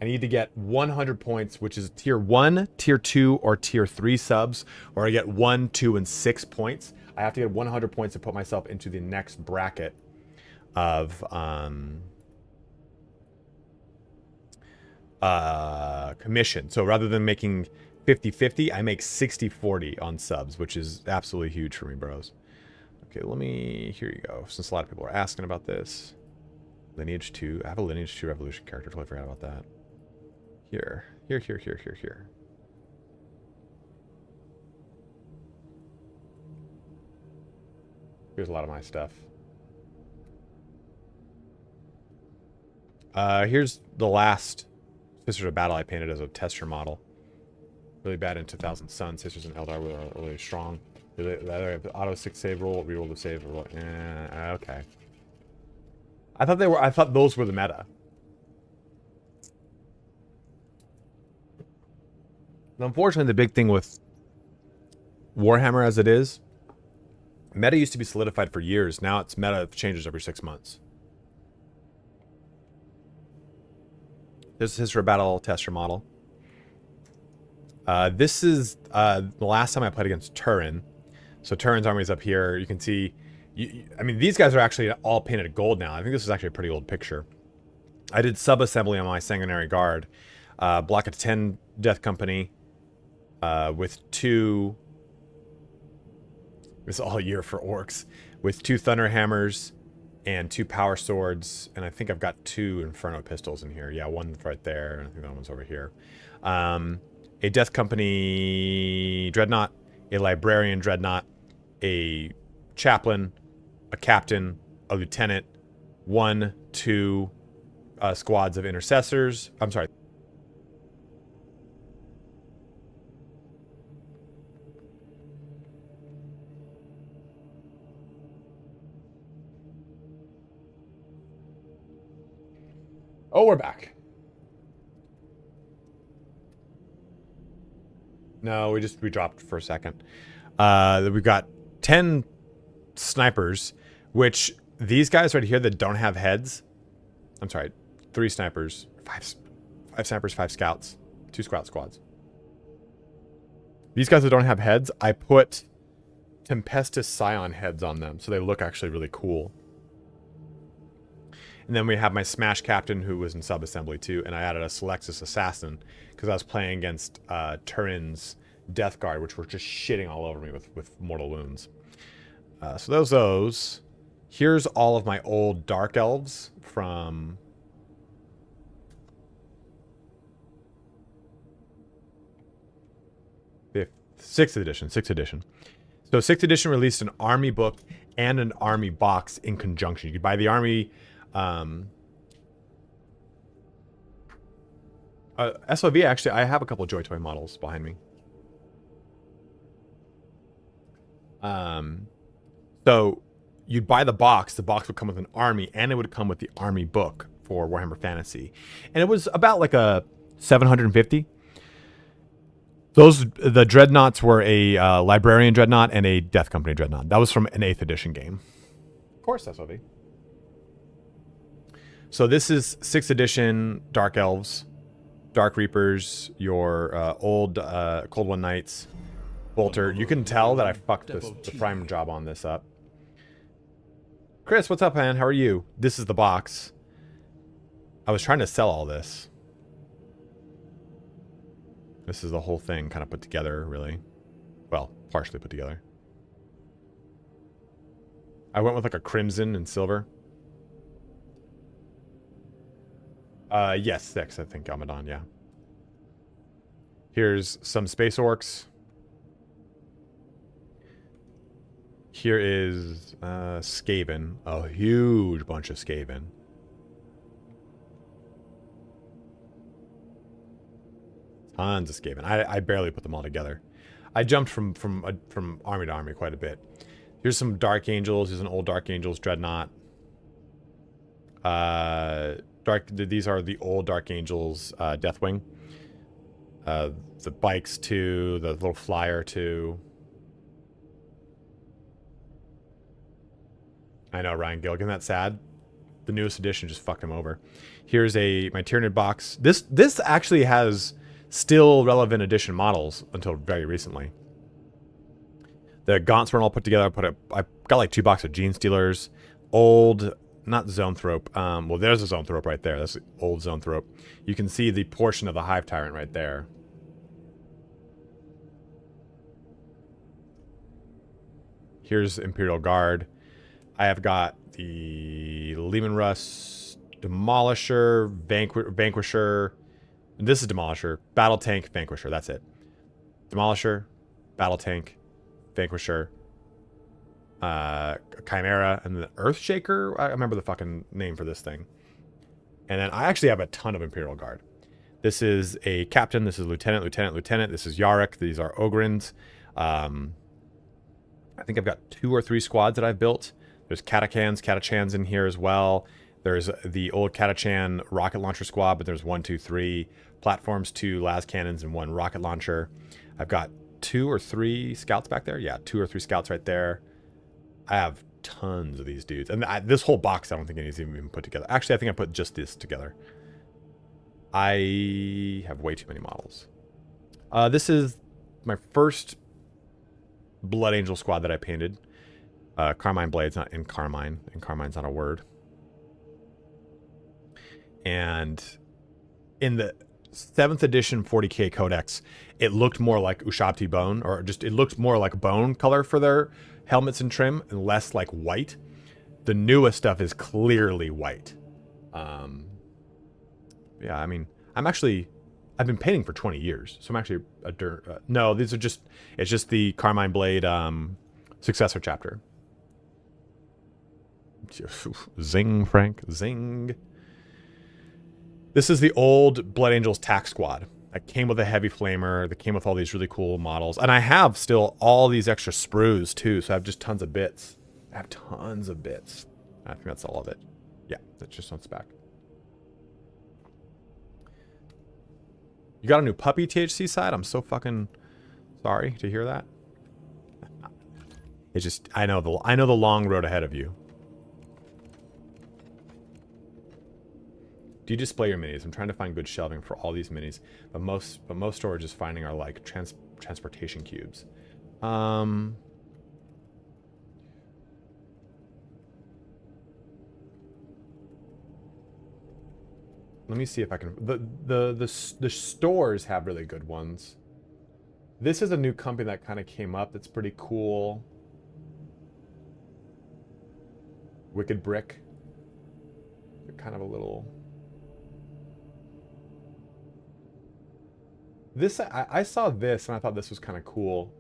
I need to get 100 points, which is tier 1, tier 2, or tier 3 subs, or I get 1, 2, and 6 points. I have to get 100 points to put myself into the next bracket of commission. So rather than making 50-50, I make 60-40 on subs, which is absolutely huge for me, bros. Okay, here you go. Since a lot of people are asking about this. Lineage 2. I have a Lineage 2 Revolution character. Totally forgot about that. Here. Here's a lot of my stuff. Here's the last Sisters of Battle I painted as a tester model. Really bad in 2000 Sun. Sisters and Eldar were really strong. The auto 6 save roll, reroll the save roll. Okay. I thought those were the meta. Unfortunately, the big thing with Warhammer as it is, meta used to be solidified for years. Now it's meta changes every 6 months. This is History of Battle tester model. This is the last time I played against Turin. So Turin's army is up here. You can see, I mean, these guys are actually all painted gold now. I think this is actually a pretty old picture. I did sub-assembly on my Sanguinary Guard. Block of 10 Death Company with 2... This is all year for orcs. With 2 Thunder Hammers and 2 Power Swords. And I think I've got 2 Inferno pistols in here. Yeah, one's right there. And I think that one's over here. A Death Company Dreadnought. A Librarian Dreadnought. A Chaplain. A Captain. A Lieutenant. 1, 2 squads of Intercessors. I'm sorry. Oh, we're back. No, we dropped for a second. We've got 10 snipers, which these guys right here that don't have heads. I'm sorry, 3 snipers, 5 snipers, 5 scouts, 2 scout squads. These guys that don't have heads, I put Tempestus Scion heads on them, so they look actually really cool. And then we have my Smash Captain, who was in sub-assembly too, and I added a Selexis Assassin, because I was playing against Turin's Death Guard, which were just shitting all over me with mortal wounds. So those. Here's all of my old Dark Elves from... 6th edition. So 6th edition released an army book and an army box in conjunction. You could buy the army... SOV, actually, I have a couple of Joy Toy models behind me. So you'd buy the box would come with an army, and it would come with the army book for Warhammer Fantasy. And it was about like a 750. The Dreadnoughts were a Librarian Dreadnought and a Death Company Dreadnought. That was from an 8th edition game. Of course, SOV. So this is 6th edition Dark Elves, Dark Reapers, your old Cold One Knights, Bolter. You can tell that I fucked the prime job on this up. Chris, what's up, man? How are you? This is the box. I was trying to sell all this. This is the whole thing kind of put together, really. Well, partially put together. I went with like a crimson and silver. Yes, 6, I think, Almadon, yeah. Here's some Space Orcs. Here is Skaven. A huge bunch of Skaven. Tons of Skaven. I barely put them all together. I jumped from army to army quite a bit. Here's some Dark Angels. Here's an old Dark Angels Dreadnought. These are the old Dark Angels Deathwing. The bikes too, the little flyer too. I know, Ryan Gilligan, that's sad. the newest edition just fucked him over. Here's my Tyranid box. This actually has still relevant edition models until very recently. The gaunts weren't all put together. I got like 2 boxes of Gene Stealers, old, not Zoanthrope. Well, there's a Zoanthrope right there. That's the old Zoanthrope. You can see the portion of the Hive Tyrant right there. Here's Imperial Guard. I have got the Lehman Russ, Demolisher, Vanquisher. This is Demolisher, Battle Tank, Vanquisher. That's it. Demolisher, Battle Tank, Vanquisher, Chimera, and the Earthshaker. I remember the fucking name for this thing. And then I actually have a ton of Imperial Guard. This is a Captain. This is Lieutenant, Lieutenant, Lieutenant. This is Yarrick. These are Ogrins. I think I've got 2 or 3 squads that I've built. There's Catachans in here as well. There's the old Catachan rocket launcher squad, but there's 1, 2, 3 platforms, 2 las cannons, and 1 rocket launcher. I've got 2 or 3 scouts back there. Yeah, 2 or 3 scouts right there. I have tons of these dudes. And this whole box, I don't think anything's even put together. Actually, I think I put just this together. I have way too many models. This is my first Blood Angel squad that I painted. Carmine Blade's not in Carmine, and Carmine's not a word. And in the 7th edition 40k codex, it looked more like Ushabti bone, or just it looked more like bone color for their helmets and trim, and less like white. The newest stuff is clearly white. Yeah, I mean, I've been painting for 20 years, so I'm actually no, these are just, it's just the Carmine Blade successor chapter. Zing, Frank, zing. This is the old Blood Angels tack squad. That came with a heavy flamer. That came with all these really cool models. And I have still all these extra sprues too, so I have just tons of bits. I have tons of bits. I think that's all of it. Yeah, that's just on spec. You got a new puppy, THC side? I'm so fucking sorry to hear that. It's just, I know the long road ahead of you. Do you display your minis? I'm trying to find good shelving for all these minis, but most storage is finding are like transportation cubes. Let me see if I can. The stores have really good ones. This is a new company that kind of came up. That's pretty cool. Wicked Brick. Kind of a little. This I saw this and I thought this was kind of cool.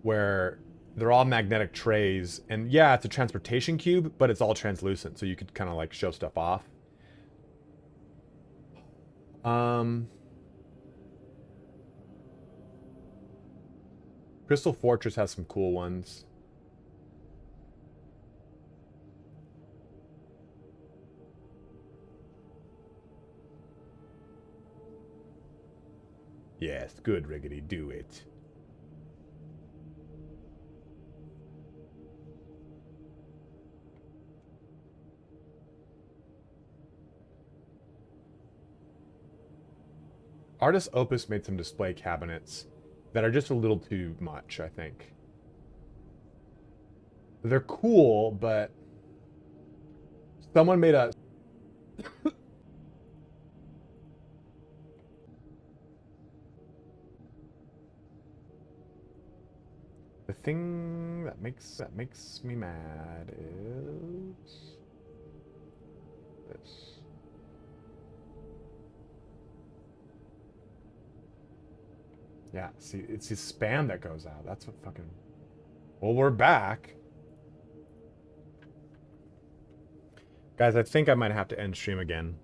Where they're all magnetic trays, and yeah, it's a transportation cube, but it's all translucent, so you could kind of like show stuff off. Crystal Fortress has some cool ones. Yes, good, Riggedy, do it. Artist Opus made some display cabinets that are just a little too much, I think. They're cool, but someone made a... The thing that makes me mad is this. Yeah, see, it's his spam that goes out. That's what fucking... Well, we're back. Guys, I think I might have to end stream again.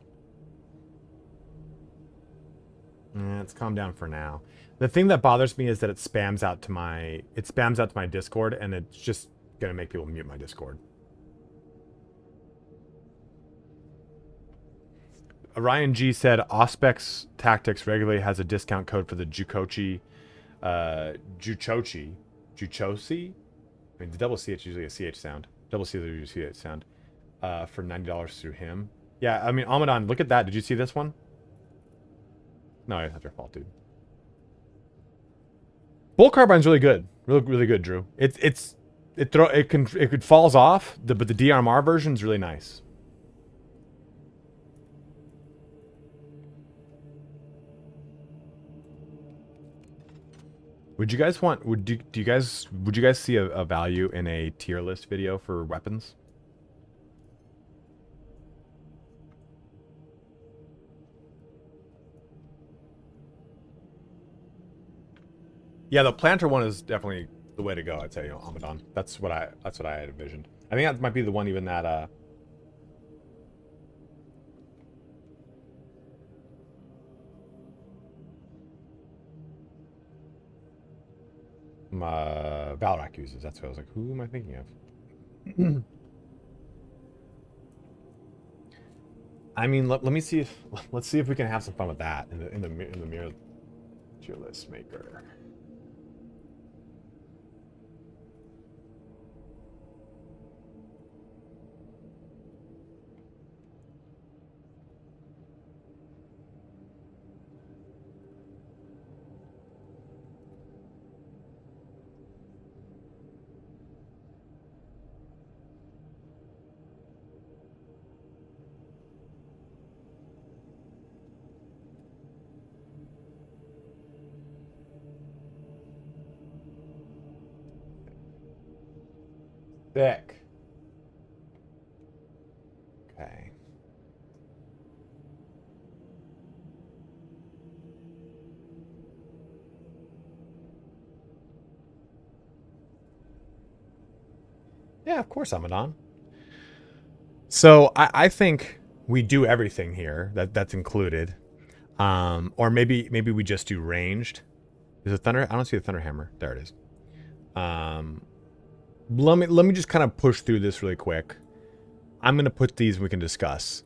Let's calm down for now. The thing that bothers me is that it spams out to my Discord, and it's just gonna make people mute my Discord. Ryan G said Auspex Tactics regularly has a discount code for the Juchosi I mean, the double CH is usually a CH sound. Double C is usually a CH sound. For $90 through him. Yeah, I mean, Amadon, look at that. Did you see this one? No, it's not your fault, dude. Bolt carbine's really good. Really good, Drew. It falls off, but the DRMR version's really nice. Would you guys want? Would you guys see a value in a tier list video for weapons? Yeah, the planter one is definitely the way to go. I'd say, Amadon. That's what I had envisioned. I think that might be the one even that Valrak uses. That's what I was like. Who am I thinking of? I mean, let me see if let's see if we can have some fun with that in the mirror tier list maker. Thick. Okay. Yeah, of course, Amadon. So I think we do everything here that's included. Or maybe we just do ranged. Is it thunder? I don't see the thunder hammer. There it is. Let me just kind of push through this really quick. I'm gonna put these and we can discuss.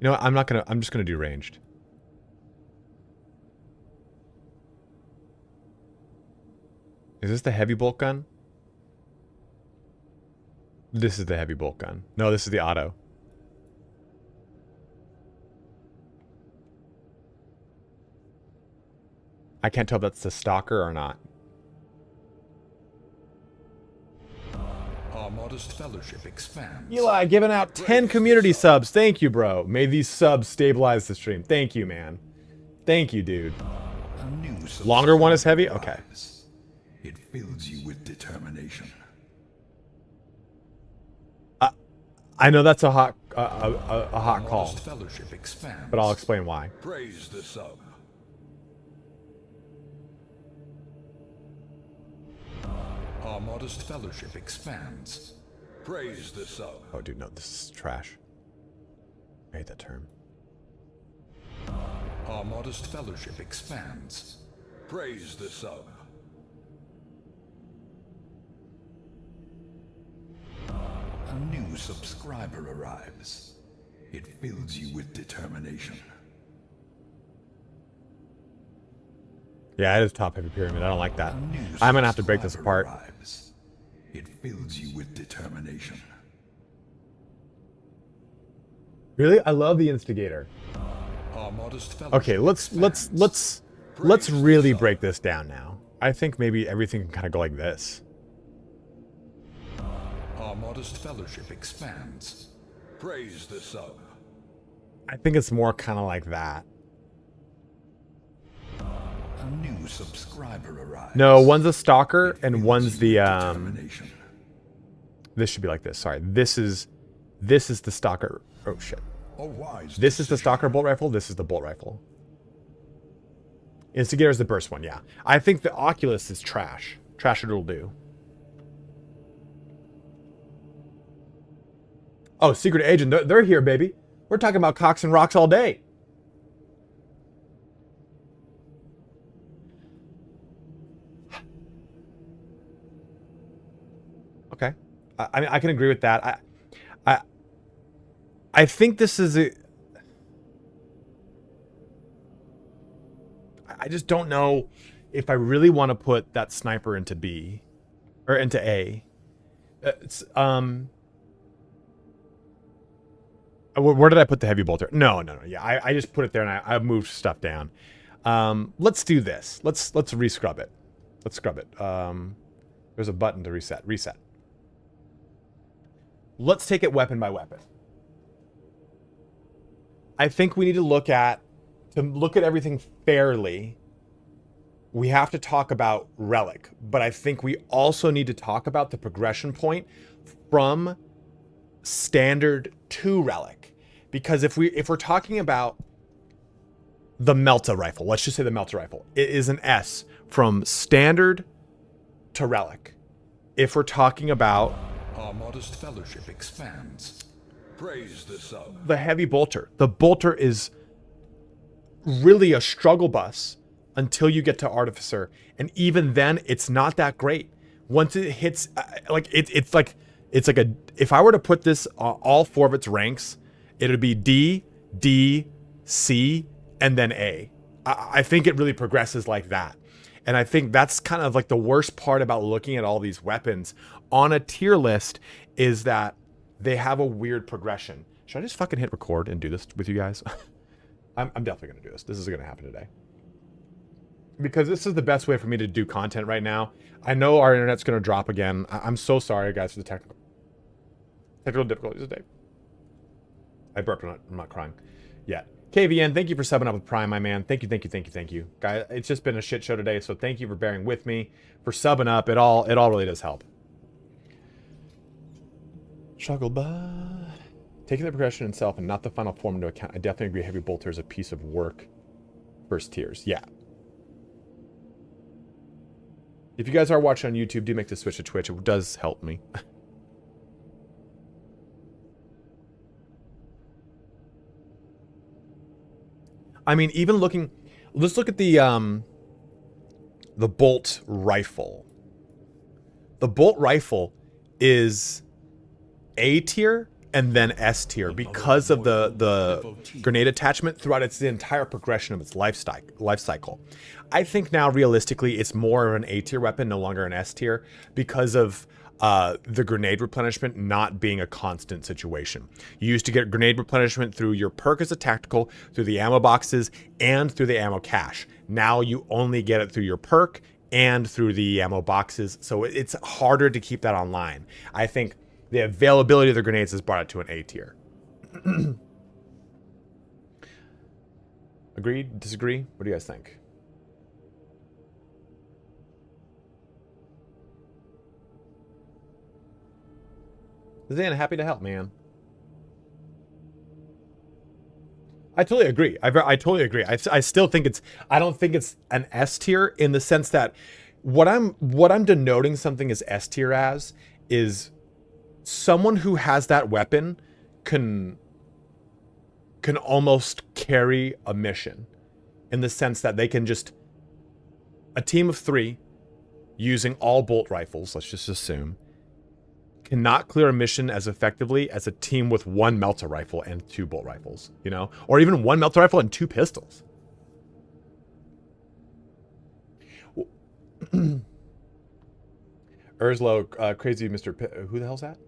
You know what? I'm just gonna do ranged. Is this the heavy bolt gun? This is the heavy bolt gun. No, this is the auto. I can't tell if that's the stalker or not. Our modest fellowship expands. Eli, giving out 10 community subs. Thank you, bro. May these subs stabilize the stream. Thank you, man. Thank you, dude. Longer one is heavy? Okay. It fills you with determination. I know that's a hot call, Fellowship expands. but I'll explain why. Praise the sub. Our modest fellowship expands. Praise the sub. Oh, dude, no, this is trash. I hate that term. Our modest fellowship expands. Praise the sub. A new subscriber arrives. It fills you with determination. Yeah, it is top heavy pyramid. I don't like that. I'm gonna have to break this apart. Arrives. It fills you with determination. Really? I love the instigator. Our modest Okay, let's really break this down now. I think maybe everything can kind of go like this. Our modest fellowship expands. Praise the sub. I think it's more kind of like that. A new subscriber arrives. No, one's a stalker and one's the Determination. This should be like this. Sorry, this is the stalker. Oh shit. A wise This is the stalker bolt rifle. This is the bolt rifle. Instigator is the burst one. Yeah, I think the Oculus is trash. Trash it'll do. Oh, secret agent. They're here, baby. We're talking about cocks and rocks all day. Okay. I mean, I can agree with that. I think this is a... I just don't know if I really want to put that sniper into B or into A. Where did I put the heavy bolter? No. Yeah, I just put it there and I moved stuff down. Let's do this. Let's rescrub it. Let's scrub it. There's a button to reset. Reset. Let's take it weapon by weapon. I think we need to look at everything fairly. We have to talk about relic, but I think we also need to talk about the progression point from standard to relic. Because if we're talking about the Melta rifle, let's just say the Melta rifle, it is an S from standard to relic. If we're talking about Our modest fellowship expands. Praise the sub. the heavy bolter, the bolter is really a struggle bus until you get to artificer, and even then it's not that great. Once it hits it's like a, if I were to put this all four of its ranks, it would be D, C, and then A. I think it really progresses like that. And I think that's kind of like the worst part about looking at all these weapons on a tier list, is that they have a weird progression. Should I just fucking hit record and do this with you guys? I'm definitely going to do this. This is going to happen today. Because this is the best way for me to do content right now. I know our internet's going to drop again. I'm so sorry, guys, for the technical difficulties today. I burped. I'm not crying yet. KVN, thank you for subbing up with Prime, my man. Thank you. Guys, it's just been a shit show today, so thank you for bearing with me, for subbing up. It all really does help. Struggle, but taking the progression itself and not the final form into account, I definitely agree heavy bolter is a piece of work. First tiers, yeah. If you guys are watching on YouTube, do make the switch to Twitch. It does help me. I mean, even looking, let's look at the bolt rifle. The bolt rifle is A tier and then S tier because of the grenade attachment throughout its entire progression of its life cycle. I think now realistically it's more of an A tier weapon, no longer an S tier, because of the grenade replenishment not being a constant situation. You used to get grenade replenishment through your perk as a tactical, through the ammo boxes, and through the ammo cache. Now you only get it through your perk and through the ammo boxes, so it's harder to keep that online. I think the availability of the grenades has brought it to an A tier. Agreed? Disagree? What do you guys think? Zan, happy to help, man. I totally agree. I totally agree. I still think it's, I don't think it's an S tier in the sense that what I'm denoting something as S tier as is someone who has that weapon can almost carry a mission, in the sense that they can just, a team of 3 using all bolt rifles, let's just assume, cannot clear a mission as effectively as a team with 1 Melta rifle and 2 bolt rifles, you know? Or even 1 Melta rifle and 2 pistols. Urslow, crazy Mr. Who the hell's that?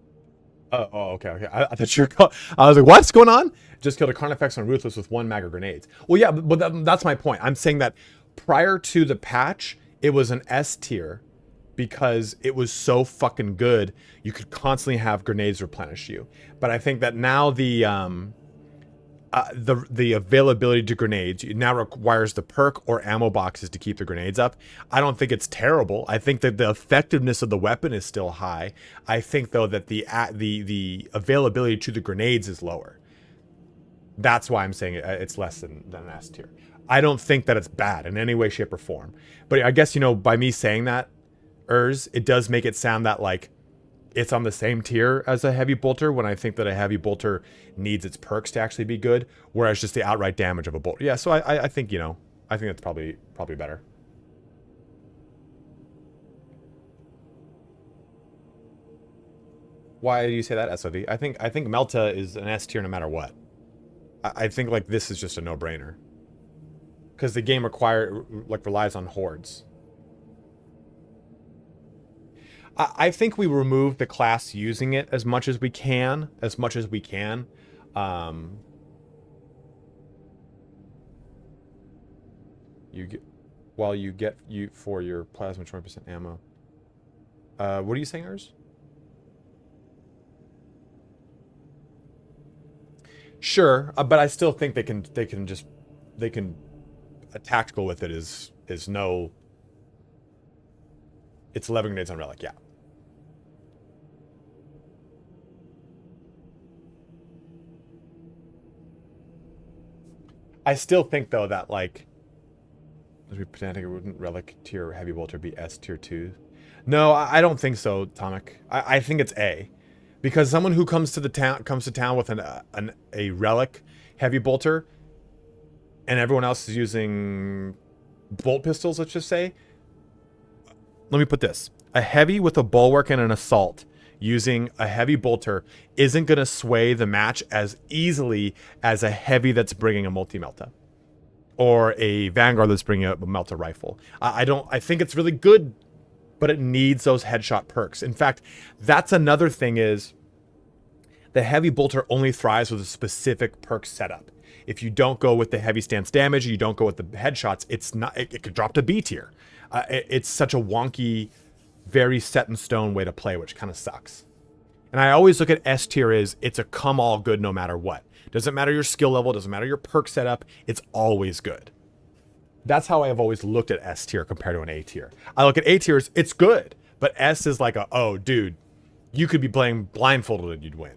Oh, okay. I thought you were... I was like, what's going on? Just killed a Carnifex on Ruthless with 1 mag of grenades. Well, yeah, but that's my point. I'm saying that prior to the patch, it was an S tier, because it was so fucking good, you could constantly have grenades replenish you. But I think that now the availability to grenades now requires the perk or ammo boxes to keep the grenades up. I don't think it's terrible. I think that the effectiveness of the weapon is still high. I think though that the availability to the grenades is lower. That's why I'm saying it's less than an S tier. I don't think that it's bad in any way, shape, or form. But I guess, you know, by me saying that, it does make it sound that like it's on the same tier as a heavy bolter, when I think that a heavy bolter needs its perks to actually be good, whereas just the outright damage of a bolter. Yeah, so I think, you know, I think that's probably better. Why do you say that, SOV? I think Melta is an S tier no matter what. I think like this is just a no-brainer. because the game relies on hordes. I think we remove the class using it as much as we can, You get, while you get for your plasma 20% ammo. What are you saying, Urs? Sure, but I still think they can a tactical with it is no. It's 11 grenades on relic, yeah. I still think though that like, as we pretend it wouldn't relic tier heavy bolter be S tier 2. No, I don't think so, Tomic. I think it's A, because someone who comes to town with a relic heavy bolter, and everyone else is using bolt pistols, let's just say. Let me put this: a heavy with a bulwark and an assault using a heavy bolter isn't going to sway the match as easily as a heavy that's bringing a multi-melta, or a Vanguard that's bringing a melta rifle. I think it's really good, but it needs those headshot perks. In fact, that's another thing is the heavy bolter only thrives with a specific perk setup. If you don't go with the heavy stance damage, you don't go with the headshots, it could drop to B tier. It's such a wonky, very set in stone way to play, which kind of sucks. And I always look at S tier as it's a come all good no matter what. Doesn't matter your skill level, doesn't matter your perk setup, it's always good. That's how I have always looked at S tier compared to an A tier. I look at A tiers, it's good, but S is like oh dude, you could be playing blindfolded and you'd win.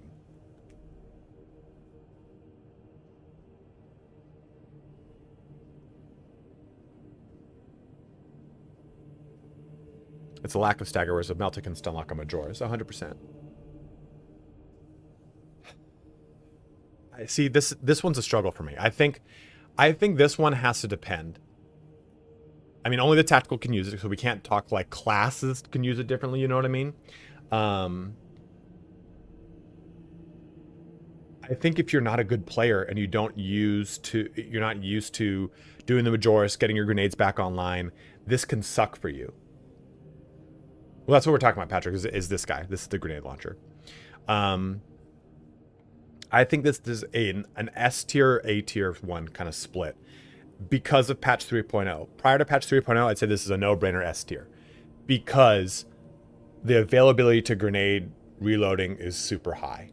It's a lack of stagger, whereas a Melta can stun lock a Majora's 100%. I see this one's a struggle for me. I think this one has to depend. I mean, only the tactical can use it, so we can't talk like classes can use it differently, you know what I mean? I think if you're not a good player and you're not used to doing the Majora's, getting your grenades back online, this can suck for you. Well, that's what we're talking about, Patrick, is this guy. This is the grenade launcher. I think this is an S tier, A tier one kind of split because of patch 3.0. Prior to patch 3.0, I'd say this is a no-brainer S tier because the availability to grenade reloading is super high.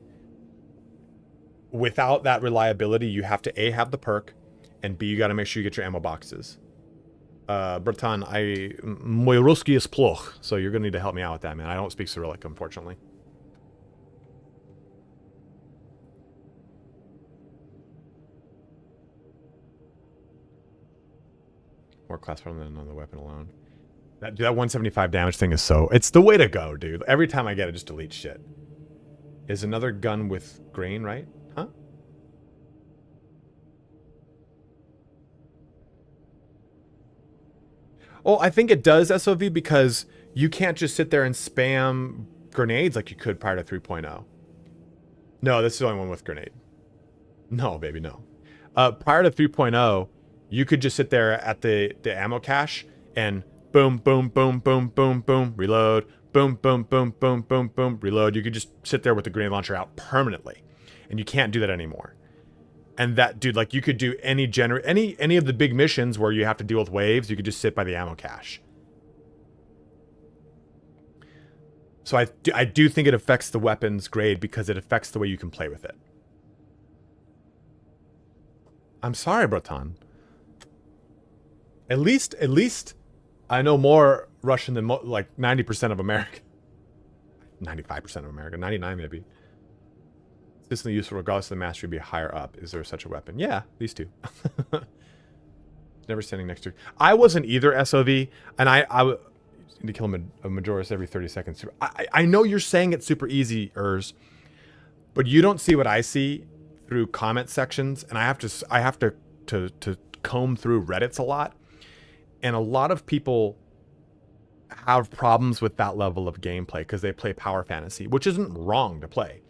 Without that reliability, you have to A, have the perk, and B, you got to make sure you get your ammo boxes. Bertan, mój ruski jest ploch, so you're going to need to help me out with that, man. I don't speak Cyrillic, unfortunately. More class problem than on the weapon alone. That 175 damage thing is it's the way to go, dude. Every time I get it, just delete shit. Is another gun with grain, right? Huh? Oh, I think it does SOV because you can't just sit there and spam grenades like you could prior to 3.0. No, this is the only one with grenade. No, baby, no. Prior to 3.0, you could just sit there at the ammo cache and boom, boom, boom, boom, boom, boom, reload, boom, boom, boom, boom, boom, boom, reload. You could just sit there with the grenade launcher out permanently, and you can't do that anymore. And that, dude, like you could do any of the big missions where you have to deal with waves, you could just sit by the ammo cache. So I do think it affects the weapon's grade because it affects the way you can play with it. I'm sorry, Breton. At least I know more Russian than like 90% of America. 95% of America, 99 maybe. Consistently useful regardless of the mastery be higher up. Is there such a weapon? Yeah, these two. Never standing next to. I wasn't either SOV, and I need to kill a Majora's every 30 seconds. I know you're saying it's super easy, Urs, but you don't see what I see through comment sections, and I have to comb through Reddits a lot. And a lot of people have problems with that level of gameplay because they play power fantasy, which isn't wrong to play.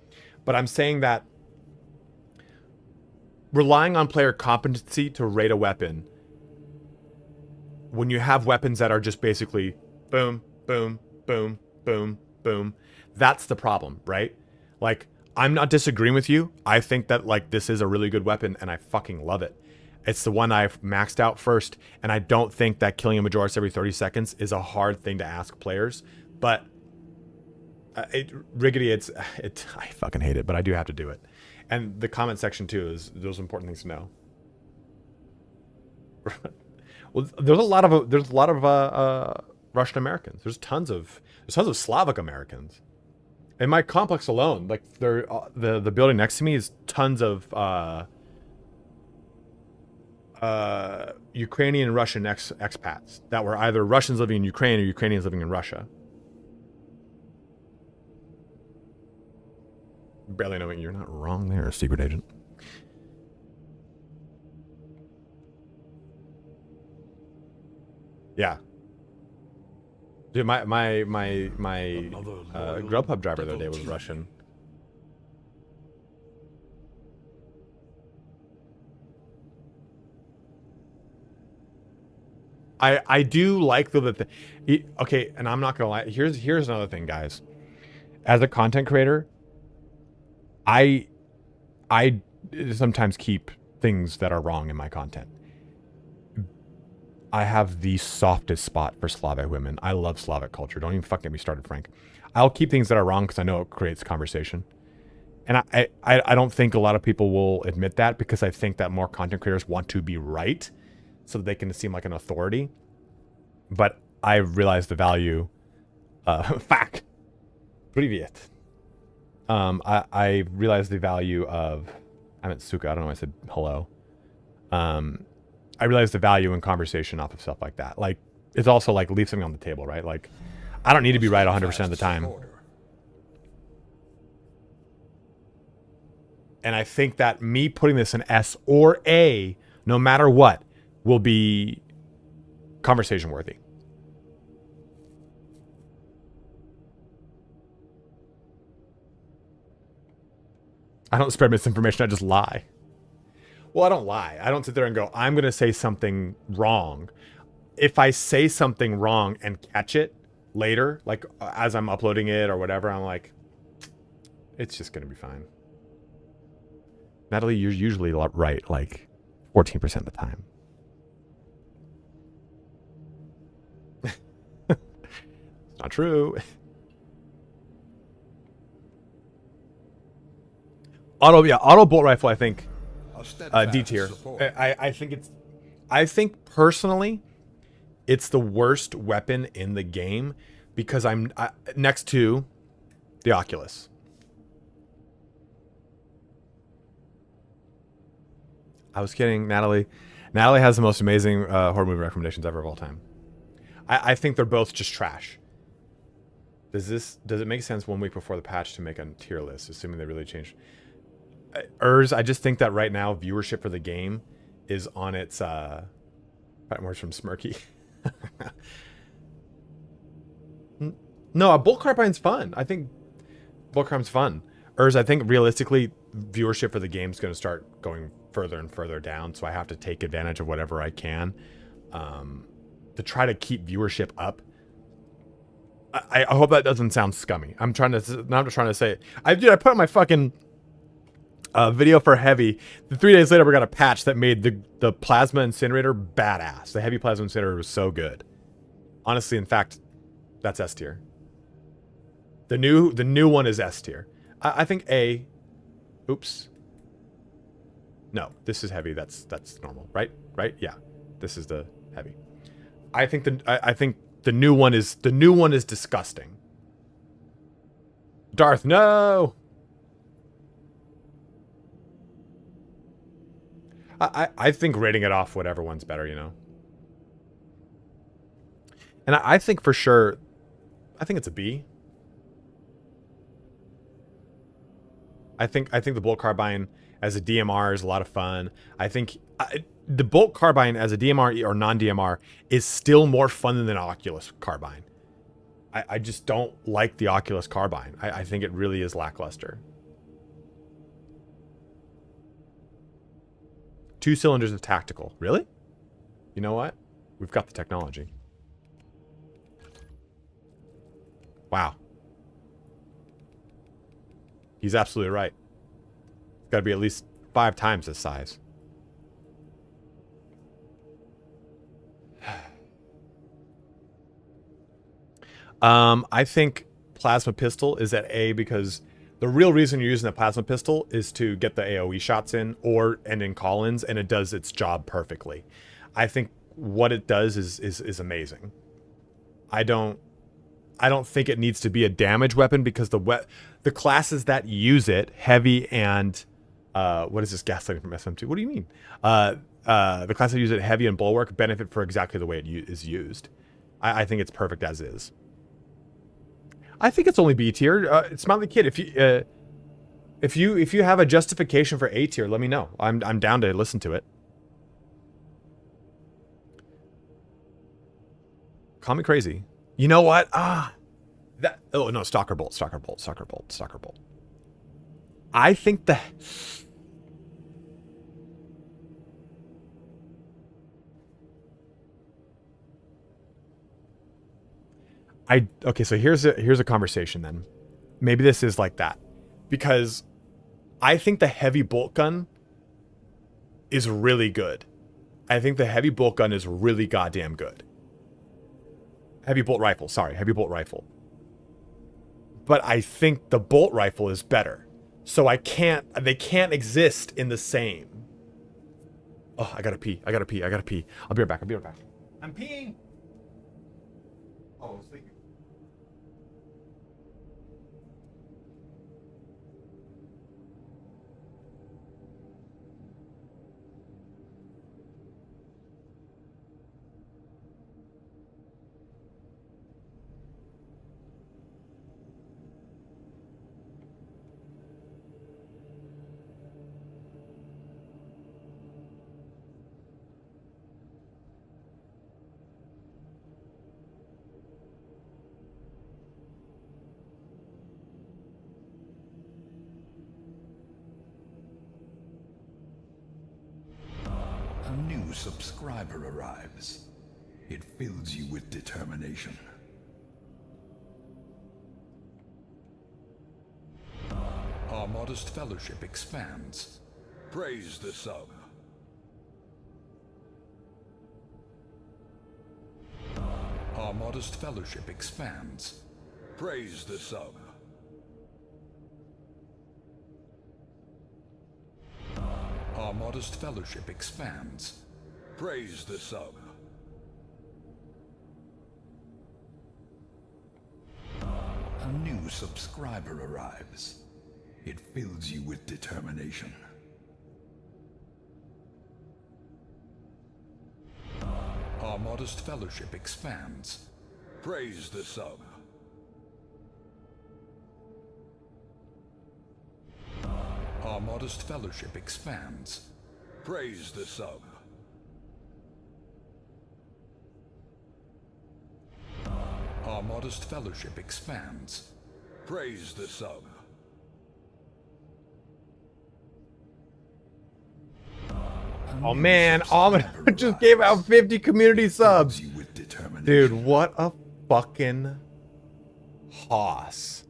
But I'm saying that relying on player competency to rate a weapon when you have weapons that are just basically boom, boom, boom, boom, boom, that's the problem, right? Like, I'm not disagreeing with you. I think that, like, this is a really good weapon, and I fucking love it. It's the one I've maxed out first, and I don't think that killing a Majoris every 30 seconds is a hard thing to ask players. But Riggedy, I fucking hate it, but I do have to do it. And the comment section too is those important things to know. Well, there's a lot of Russian Americans. There's tons of Slavic Americans. In my complex alone, like the building next to me is tons of Ukrainian and Russian expats that were either Russians living in Ukraine or Ukrainians living in Russia. Barely knowing you're not wrong there, secret agent. Yeah. Dude, my Grubhub driver the other day was Russian. I do like though that okay, and I'm not gonna lie. Here's another thing, guys. As a content creator, I sometimes keep things that are wrong in my content. I have the softest spot for Slavic women. I love Slavic culture. Don't even fucking get me started, Frank. I'll keep things that are wrong because I know it creates conversation. And I don't think a lot of people will admit that, because I think that more content creators want to be right so that they can seem like an authority. But I realize the value. Fuck. Привет. I realize the value of. I meant Suka. I don't know why I said hello. I realize the value in conversation off of stuff like that. Like, it's also like leave something on the table, right? Like, I don't need to be right 100% of the time. And I think that me putting this in S or A, no matter what, will be conversation worthy. I don't spread misinformation, I just lie. Well, I don't lie. I don't sit there and go, I'm going to say something wrong. If I say something wrong and catch it later, like as I'm uploading it or whatever, I'm like, it's just going to be fine. Natalie, you're usually right like 14% of the time. It's not true. Auto bolt rifle, I think. D tier. I think personally, it's the worst weapon in the game because I'm next to the Oculus. I was kidding, Natalie. Natalie has the most amazing horror movie recommendations ever of all time. I think they're both just trash. Does it make sense 1 week before the patch to make a tier list, assuming they really changed? I just think that right now viewership for the game is on its words from Smirky. No, a bolt carbine's fun. I think bolt carbine's fun. I think realistically viewership for the game is going to start going further and further down, so I have to take advantage of whatever I can to try to keep viewership up. I hope that doesn't sound scummy. I'm just trying to say it. I put on my fucking video for Heavy. 3 days later, we got a patch that made the plasma incinerator badass. The heavy plasma incinerator was so good. Honestly, in fact, that's S tier. The new one is S tier. I think A. Oops. No, this is heavy. That's normal, right? Right? Yeah. This is the heavy. I think the new one is disgusting. Darth, no. I think rating it off whatever one's better, you know. And I think for sure, I think it's a B. I think the bolt carbine as a DMR is a lot of fun. I think the bolt carbine as a DMR or non-DMR is still more fun than an Oculus carbine. I just don't like the Oculus carbine. I think it really is lackluster. 2 cylinders of tactical. Really? You know what? We've got the technology. Wow. He's absolutely right. It's got to be at least 5 times this size. I think plasma pistol is at A because the real reason you're using the plasma pistol is to get the AoE shots in and in call-ins, and it does its job perfectly. I think what it does is amazing. I don't think it needs to be a damage weapon because the classes that use it, heavy and what is this gaslighting from SM2? What do you mean? The classes that use it, heavy and bulwark, benefit for exactly the way it is used. I think it's perfect as is. I think it's only B tier. Smiley Kid, if you have a justification for A tier, let me know. I'm down to listen to it. Call me crazy. You know what? Oh no, Stalker Bolt. I think the okay, so here's a conversation then. Maybe this is like that. Because I think the heavy bolt gun is really good. I think the heavy bolt gun is really goddamn good. Heavy bolt rifle, sorry, heavy bolt rifle. But I think the bolt rifle is better. So they can't exist in the same. Oh, I gotta pee. I'll be right back. I'm peeing. Oh, I'm sleeping. A new subscriber arrives. It fills you with determination. Our modest fellowship expands. Praise the sub. Our modest fellowship expands. Praise the sub. Our modest fellowship expands. Praise the sub. A new subscriber arrives. It fills you with determination. Our modest fellowship expands. Praise the sub. Our modest fellowship expands. Praise the sub. Our modest fellowship expands. Praise the sub. Oh man, Almond just gave out 50 community subs. Dude, what a fucking hoss.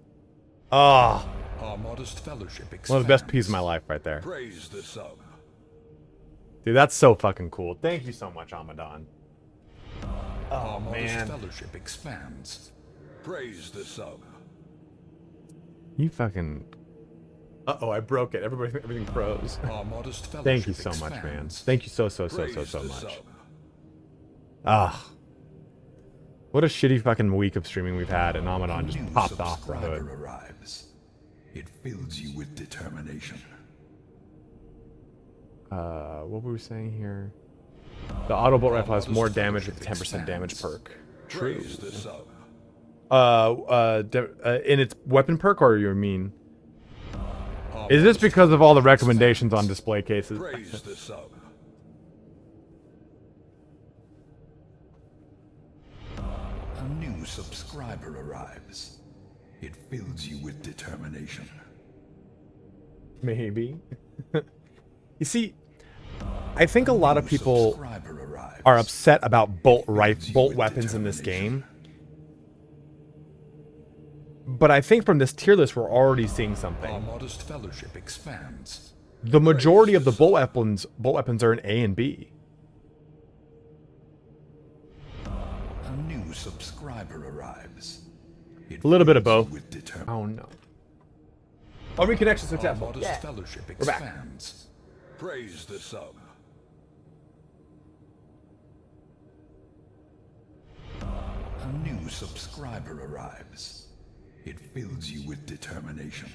Ah. Our modest fellowship expands. One of the best peas of my life right there. Praise the sub. Dude, that's so fucking cool. Thank you so much, Amadan. Our modest man. fellowship expands. Praise the sub. You fucking... Uh-oh, I broke it. Everything froze. Our modest fellowship Thank you so much, man. expands. Thank you so Praise much. the sub. Ah. What a shitty fucking week of streaming we've had, and Amadan just New popped off the hood. subscriber arrives. It fills you with determination. What were we saying here? The auto bolt rifle has more damage with the 10% damage perk. True. Praise the sub. In its weapon perk, or you mean? Our Is this modest because of all the fellowship recommendations on expands. display cases? Praise the sub. A new subscriber arrives. It fills you with determination. Maybe. You see, I think a lot of people Subscriber arrives. are upset about bolt weapons in this game. But I think from this tier list, we're already seeing something. Our modest fellowship expands. The majority of the bolt weapons are in A and B. A new subscriber arrives. A little bit of both. With Oh no. Oh, reconnection Our successful. modest Yeah. fellowship We're back. expands. Praise the sub. A new subscriber arrives. It fills you with determination.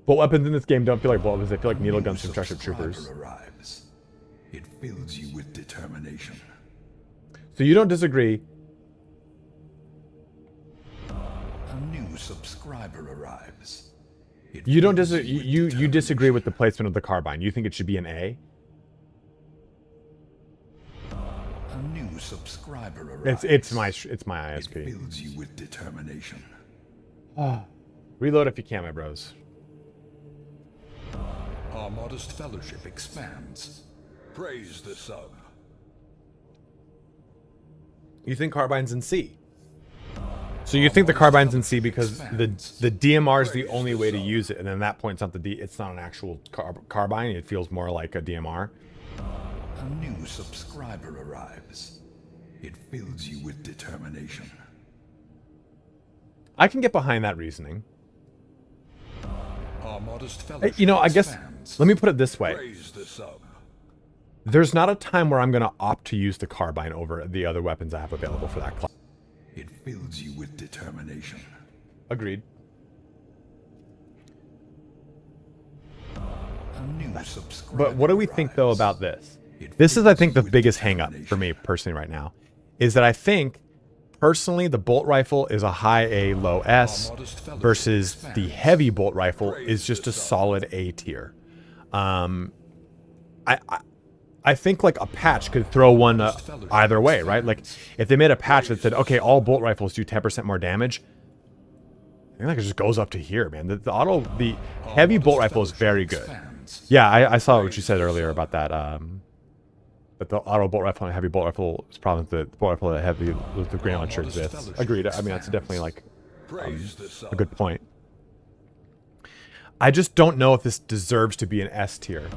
Bolt weapons in this game don't feel like bolt weapons. They feel like needle A guns new from Starship Troopers. subscriber arrives. It fills you with determination. So you don't disagree. A new subscriber arrives. It You don't fills disagree. with You disagree determination. with the placement of the carbine. You think it should be an A. A new subscriber arrives. It's my It ISP. fills you with determination. Reload if you can, my bros. Our modest fellowship expands. Praise the sub. You think carbine's in C. So you think the carbine's in C because the DMR is the only way to use it, and then at that point it's not it's not an actual carbine. It feels more like a DMR. A new subscriber arrives. It fills you with determination. I can get behind that reasoning. Our modest fellowship You know, I guess expands. let me put it this way. Praise the sub. There's not a time where I'm going to opt to use the carbine over the other weapons I have available for that class. It fills you with determination. Agreed. A new subscriber. But what do we think though arrives. about this? It This is, I think, the fills you with biggest hang-up for me determination. personally right now, is that I think personally the bolt rifle is a high A, low S, versus the heavy bolt rifle is just a solid A tier. I think like a patch could throw one either way, right? Like if they made a patch that said, okay, all bolt rifles do 10% more damage, I think like it just goes up to here, man. The heavy bolt rifle is very good. Yeah, I saw what you said earlier about that. That the auto bolt rifle and heavy bolt rifle is problem with the bolt rifle that heavy with the grenade launcher exists. Agreed. I mean, that's definitely like Praise the a sub. good point. I just don't know if this deserves to be an S tier,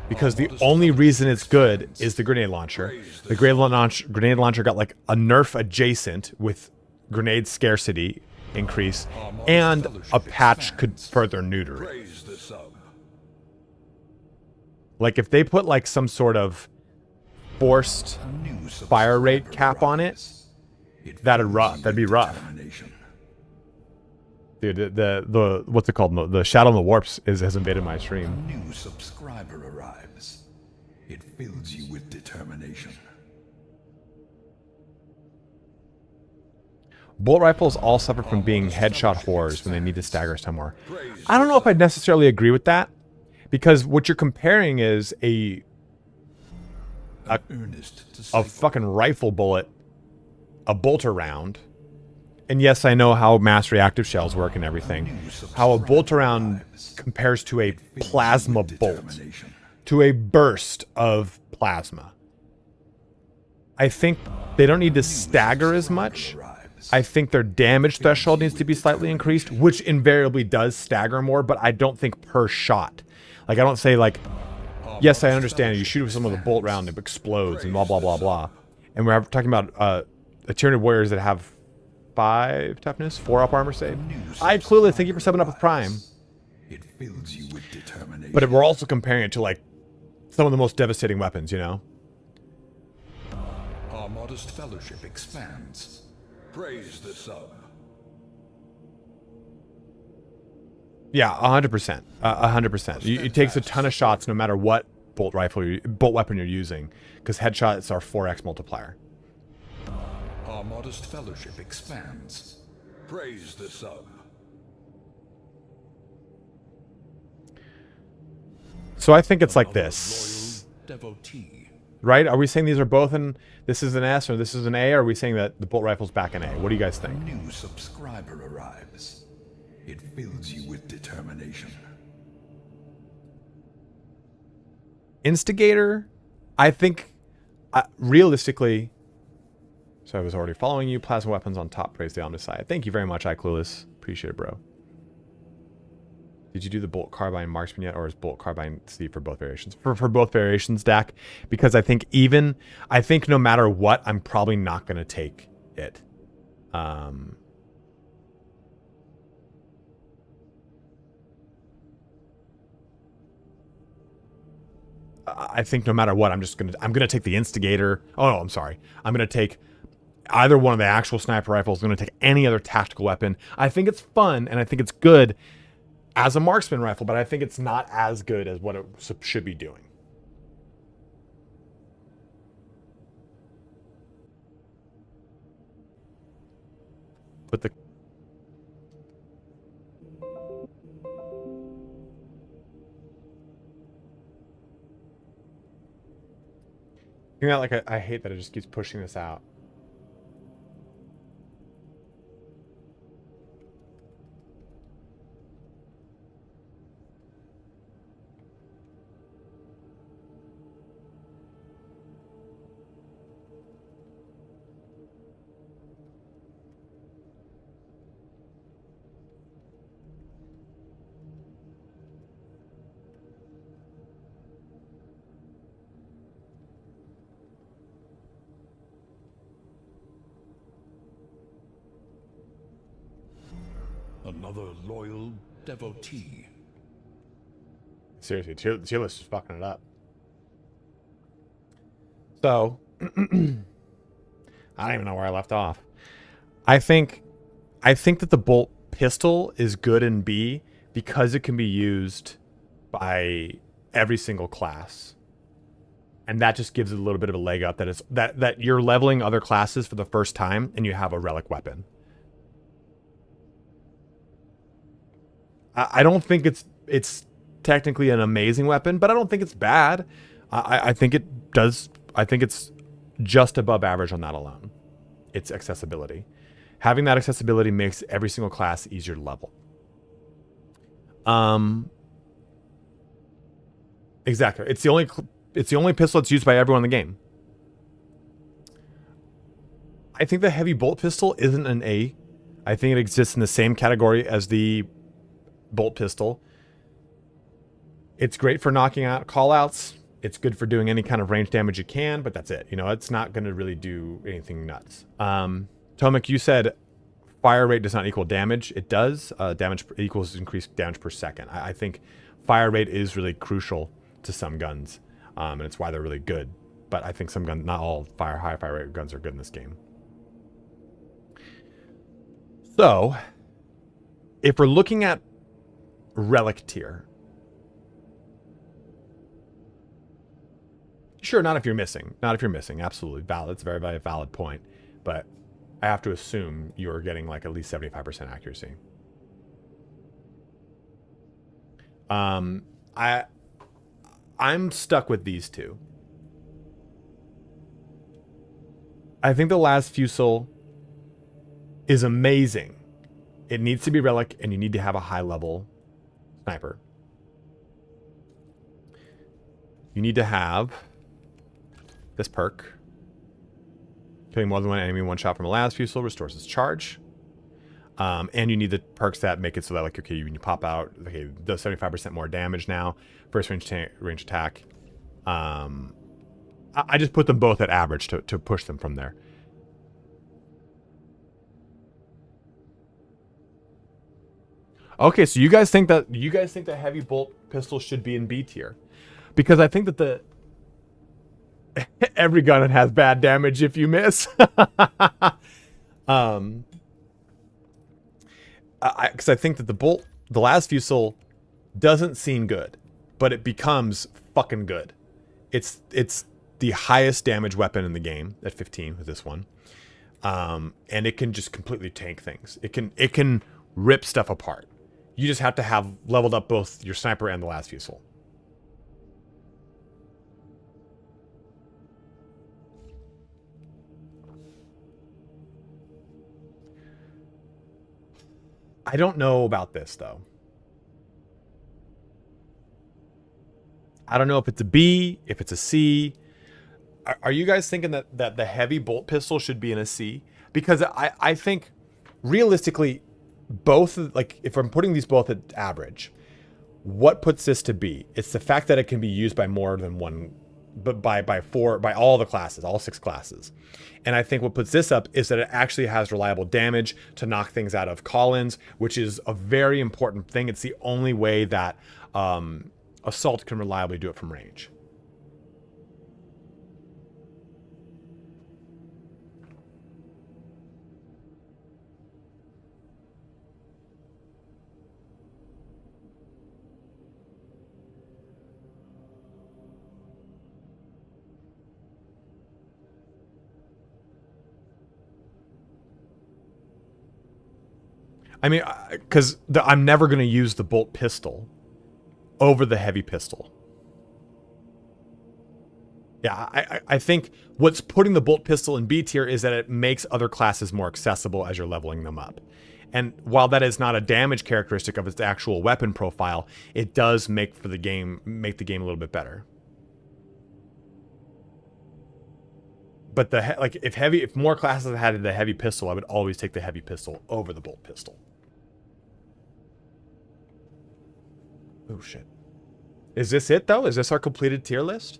because the only reason it's good is the grenade launcher. The grenade launcher got like a nerf adjacent with grenade scarcity increase, and a patch could further neuter it. Praise the sub. Like if they put like some sort of forced A new fire rate subscriber cap on it, arrives. It that'd fills rough. you That'd be with rough. determination. Dude, the what's it called? The Shadow in the Warps has invaded my A stream. new subscriber arrives. It fills you with determination. Bolt rifles all suffer from being headshot horrors when they need to stagger somewhere. I don't know if I'd necessarily agree with that, because what you're comparing is a Earnest fucking rifle bullet, a bolter round. And yes, I know how mass reactive shells work and everything. How a bolter round compares to a plasma bolt, to a burst of plasma. I think they don't need to stagger as much. I think their damage threshold needs to be slightly increased, which invariably does stagger more, but I don't think per shot. Like, I don't say, like, yes, I understand you shoot with someone with a bolt round, it explodes and blah, blah, blah, blah. And we're talking about the Tyranid warriors that have 5 toughness, 4 up armor save. I clearly thank you for subbing up with Prime. It fills you with determination. But we're also comparing it to, like, some of the most devastating weapons, you know? Our modest fellowship expands. Praise the sub. Yeah, 100%. 100%. It takes a ton of shots no matter what bolt weapon you're using, because headshots are 4x multiplier. Our modest fellowship expands. Praise the sub. So I think it's like this, Loyal devotee. right? Are we saying these are both in, this is an S or this is an A, or are we saying that the bolt rifle's back in A? What do you guys A think? new subscriber arrives. It fills you with determination. Instigator, I think, realistically... So I was already following you. Plasma weapons on top. Praise the Omniscient. Thank you very much, iClueless. Appreciate it, bro. Did you do the bolt carbine marksman yet, or is bolt carbine C for both variations? For both variations, Dak, because I think no matter what, I'm probably not going to take it. I think no matter what, I'm gonna take the Instigator. Oh no, I'm sorry. I'm gonna take either one of the actual sniper rifles. I'm gonna take any other tactical weapon. I think it's fun and I think it's good as a marksman rifle, but I think it's not as good as what it should be doing. But the you know, like I hate that it just keeps pushing this out. Another loyal devotee. Seriously, tier list is fucking it up. So, I don't even know where I left off. I think that the bolt pistol is good in B because it can be used by every single class. And that just gives it a little bit of a leg up that you're leveling other classes for the first time and you have a relic weapon. I don't think it's technically an amazing weapon, but I don't think it's bad. I think it does. I think it's just above average on that alone. It's accessibility. Having that accessibility makes every single class easier to level. Exactly. It's the only pistol that's used by everyone in the game. I think the heavy bolt pistol isn't an A. I think it exists in the same category as the bolt pistol. It's great for knocking out callouts. It's good for doing any kind of range damage you can, but that's it. You know, it's not going to really do anything nuts. Tomek, you said fire rate does not equal damage. It does. Damage equals increased damage per second. I think fire rate is really crucial to some guns, and it's why they're really good. But I think some guns, not all high fire rate guns are good in this game. So, if we're looking at relic tier, sure, not if you're missing. Not if you're missing. Absolutely valid. It's a very, very valid point. But I have to assume you're getting like at least 75% accuracy. I'm stuck with these two. I think the last Fusel is amazing. It needs to be relic, and you need to have a high level sniper. You need to have this perk. Killing more than one enemy one shot from a las fusel restores its charge. And you need the perks that make it so that, like, okay, when you pop out, okay, it does 75% more damage now. First range attack. I just put them both at average to push them from there. Okay, so you guys think that heavy bolt pistol should be in B tier, because I think that the every gun has bad damage if you miss. Because I think that the last Fusel doesn't seem good, but it becomes fucking good. It's the highest damage weapon in the game at 15 with this one, and it can just completely tank things. It can rip stuff apart. You just have to have leveled up both your sniper and the last Fusel. I don't know about this, though. I don't know if it's a B, if it's a C. Are you guys thinking that the heavy bolt pistol should be in a C? Because I think realistically, both, like if I'm putting these both at average, what puts this to B? It's the fact that it can be used by more than one, but by all the classes, all 6 classes. And I think what puts this up is that it actually has reliable damage to knock things out of call-ins, which is a very important thing. It's the only way that assault can reliably do it from range. I mean, because I'm never going to use the bolt pistol over the heavy pistol. Yeah, I think what's putting the bolt pistol in B tier is that it makes other classes more accessible as you're leveling them up. And while that is not a damage characteristic of its actual weapon profile, it does make the game a little bit better. But if more classes had the heavy pistol, I would always take the heavy pistol over the bolt pistol. Oh shit. Is this it though? Is this our completed tier list?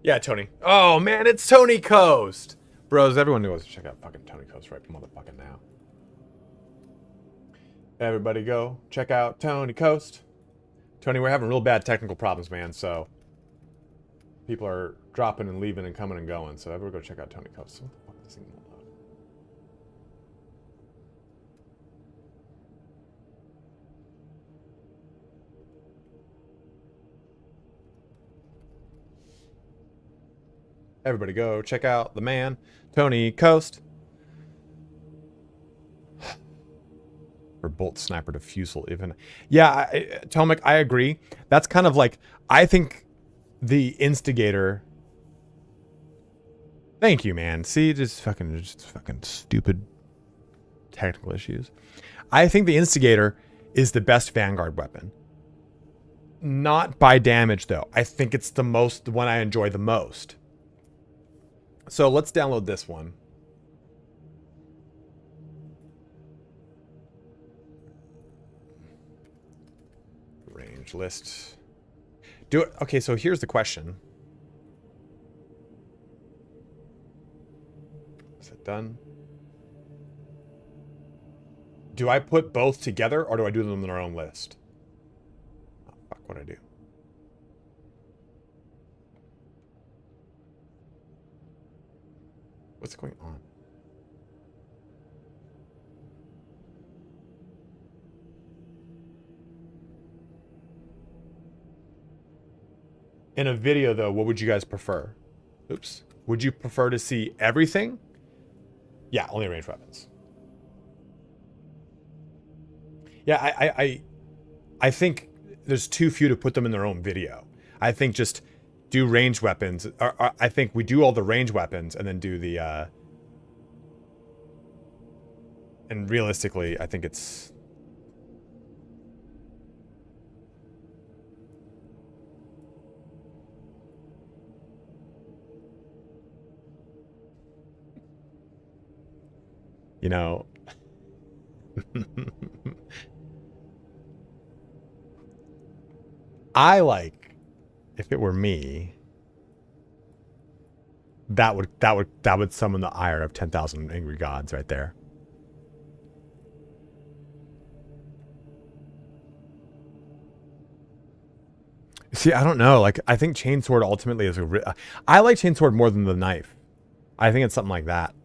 Yeah, Tony. Oh man, it's Tony Coast. Bros, everyone goes to check out fucking Tony Coast right motherfucking now. Everybody go check out Tony Coast. Tony, we're having real bad technical problems, man, so people are dropping and leaving and coming and going, so everybody go check out Tony Coast. What the fuck is this thing load? Everybody go check out the man, Tony Coast. Or bolt sniper diffusal even. Yeah, Tomek, I agree. That's kind of like, I think the instigator. Thank you, man. See, just fucking stupid technical issues. I think the instigator is the best Vanguard weapon. Not by damage though. I think it's the one I enjoy the most. So let's download this one. Range list. Do it. Okay, so here's the question. Is it done? Do I put both together or do I do them in their own list? Oh, fuck, what I do? What's going on? In a video, though, what would you guys prefer? Oops. Would you prefer to see everything? Yeah, only ranged weapons. Yeah, I think there's too few to put them in their own video. I think just do ranged weapons. I think we do all the ranged weapons and then do the... And realistically, I think it's... You know, I like, if it were me, that would summon the ire of 10,000 angry gods right there. See, I don't know. Like, I think chainsword ultimately is I like chainsword more than the knife. I think it's something like that.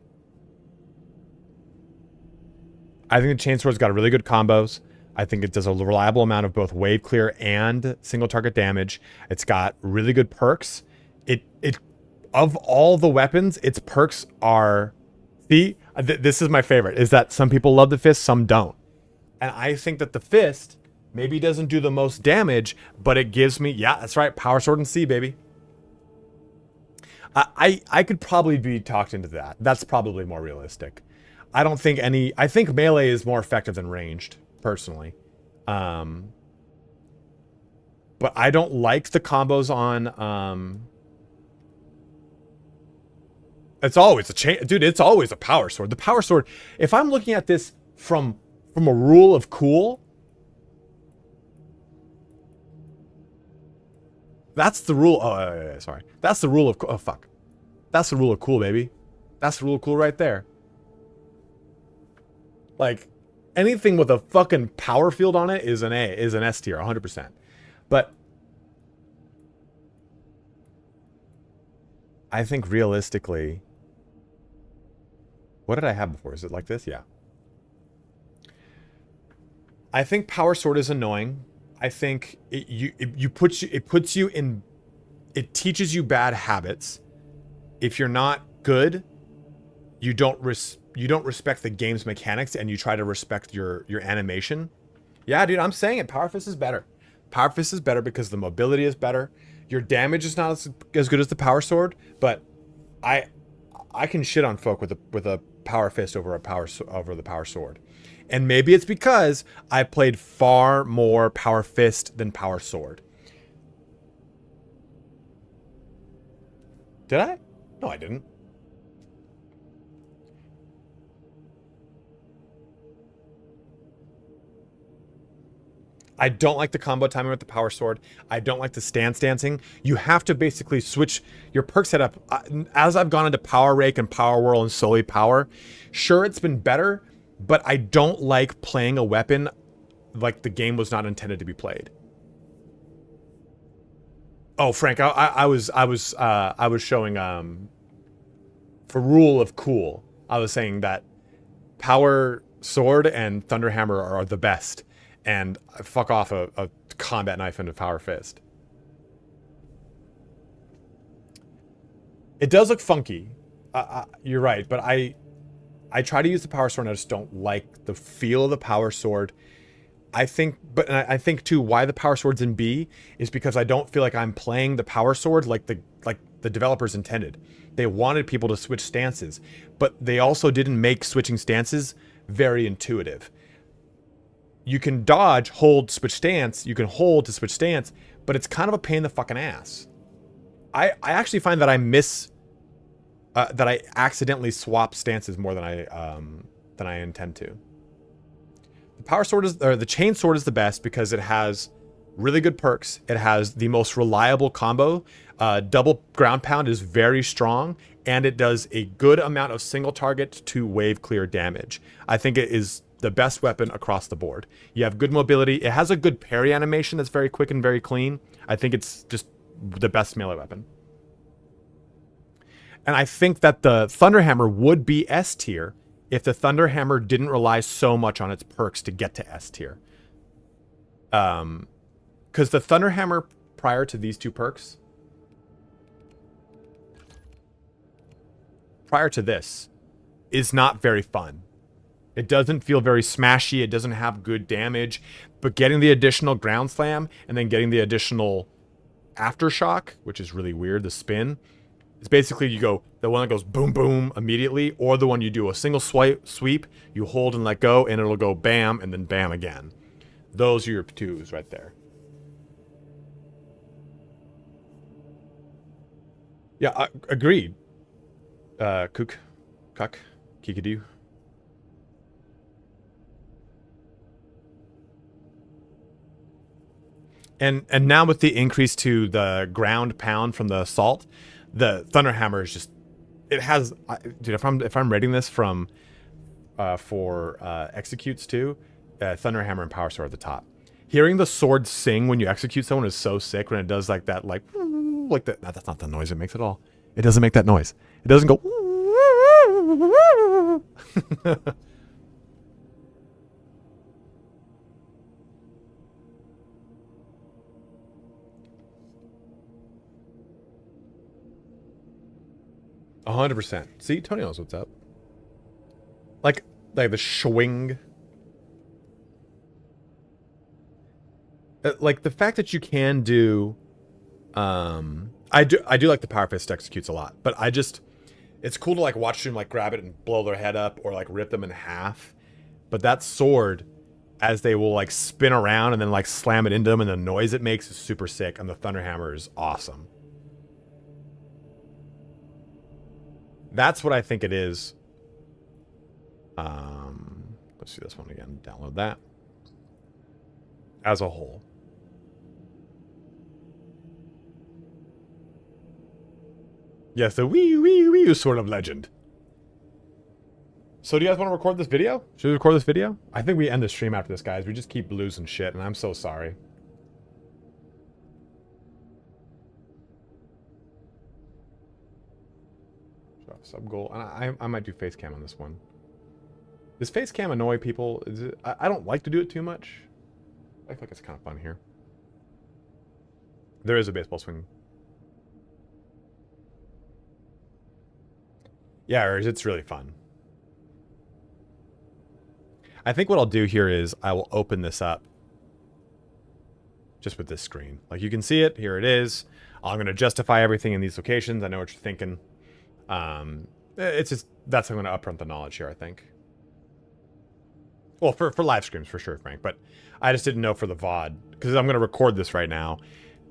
I think the chainsword's got really good combos. I think it does a reliable amount of both wave clear and single target damage. It's got really good perks. It of all the weapons, its perks are... See, this is my favorite, is that some people love the fist, some don't. And I think that the fist Maybe doesn't do the most damage, but it gives me, yeah, that's right, power sword and C, baby. I could probably be talked into that. That's probably more realistic. I think melee is more effective than ranged, personally. But I don't like the combos on, it's always a chain, dude, it's always a power sword. The power sword, if I'm looking at this from a rule of cool, that's the rule. Oh, sorry. That's the rule of, oh, fuck. That's the rule of cool, baby. That's the rule of cool right there. Like, anything with a fucking power field on it is an S tier, 100%. But I think realistically, what did I have before? Is it like this? Yeah. I think power sword is annoying. I think it puts you in, it teaches you bad habits. If you're not good, you don't respect the game's mechanics, and you try to respect your animation. Yeah, dude, I'm saying it. Power fist is better. Power fist is better because the mobility is better. Your damage is not as good as the power sword, but I can shit on folk with a power fist over the power sword. And maybe it's because I played far more power fist than power sword. Did I? No, I didn't. I don't like the combo timing with the power sword. I don't like the stance dancing. You have to basically switch your perk setup. As I've gone into Power Rake and Power Whirl and solely Power, sure, it's been better, but I don't like playing a weapon like the game was not intended to be played. Oh, Frank, I was showing for rule of cool. I was saying that Power Sword and Thunderhammer are the best. And fuck off a combat knife and a power fist. It does look funky. You're right, but I try to use the power sword and I just don't like the feel of the power sword. I think too why the power sword's in B is because I don't feel like I'm playing the power sword like the developers intended. They wanted people to switch stances, but they also didn't make switching stances very intuitive. You can dodge, hold, switch stance. You can hold to switch stance, but it's kind of a pain in the fucking ass. I actually find that that I accidentally swap stances more than I intend to. The power sword the chain sword is the best because it has really good perks. It has the most reliable combo. Double ground pound is very strong, and it does a good amount of single target to wave clear damage. I think it is the best weapon across the board. You have good mobility. It has a good parry animation that's very quick and very clean. I think it's just the best melee weapon. And I think that the Thunderhammer would be S tier if the Thunderhammer didn't rely so much on its perks to get to S tier. Because the Thunderhammer prior to these two perks, prior to this, is not very fun. It doesn't feel very smashy. It doesn't have good damage. But getting the additional ground slam and then getting the additional aftershock, which is really weird, the spin, it's basically you go the one that goes boom, boom immediately, or the one you do a single sweep, you hold and let go, and it'll go bam, and then bam again. Those are your twos right there. Yeah, agreed. Cuck, Kikadu. And now with the increase to the ground pound from the assault, the Thunderhammer is just, it has, dude, if I'm rating this from for executes too, Thunderhammer and Power Sword at the top. Hearing the sword sing when you execute someone is so sick when it does like that, like that. That's not the noise it makes at all. It doesn't make that noise. It doesn't go. 100%. See, Tony knows what's up. Like the swing. Like the fact that you can do, I do like the Power Fist executes a lot, but it's cool to like watch them like grab it and blow their head up or like rip them in half. But that sword, as they will like spin around and then like slam it into them, and the noise it makes is super sick. And the Thunderhammer is awesome. That's what I think it is. Let's see this one again. Download that. As a whole. Yes, the Wii sort of legend. So do you guys want to record this video? Should we record this video? I think we end the stream after this, guys. We just keep losing shit, and I'm so sorry. Sub goal. And I might do face cam on this one. Does face cam annoy people? I don't like to do it too much. I feel like it's kind of fun here. There is a baseball swing. Yeah, it's really fun. I think what I'll do here is I will open this up just with this screen. Like you can see it. Here it is. I'm going to justify everything in these locations. I know what you're thinking. It's just, that's how I'm going to upfront the knowledge here, I think. Well, for live streams, for sure, Frank. But I just didn't know for the VOD. Because I'm going to record this right now.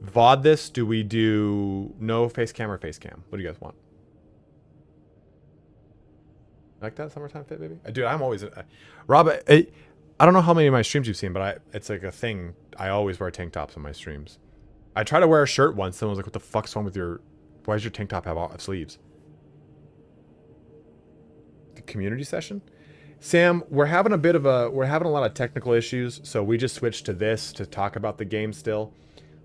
VOD this, do we do no face cam or face cam? What do you guys want? Like that summertime fit, baby? Dude, I'm always... Rob, I don't know how many of my streams you've seen, but it's like a thing. I always wear tank tops on my streams. I tried to wear a shirt once. Someone was like, what the fuck's wrong with your... Why does your tank top have sleeves? The community session? Sam, we're having a lot of technical issues, so we just switched to this to talk about the game still.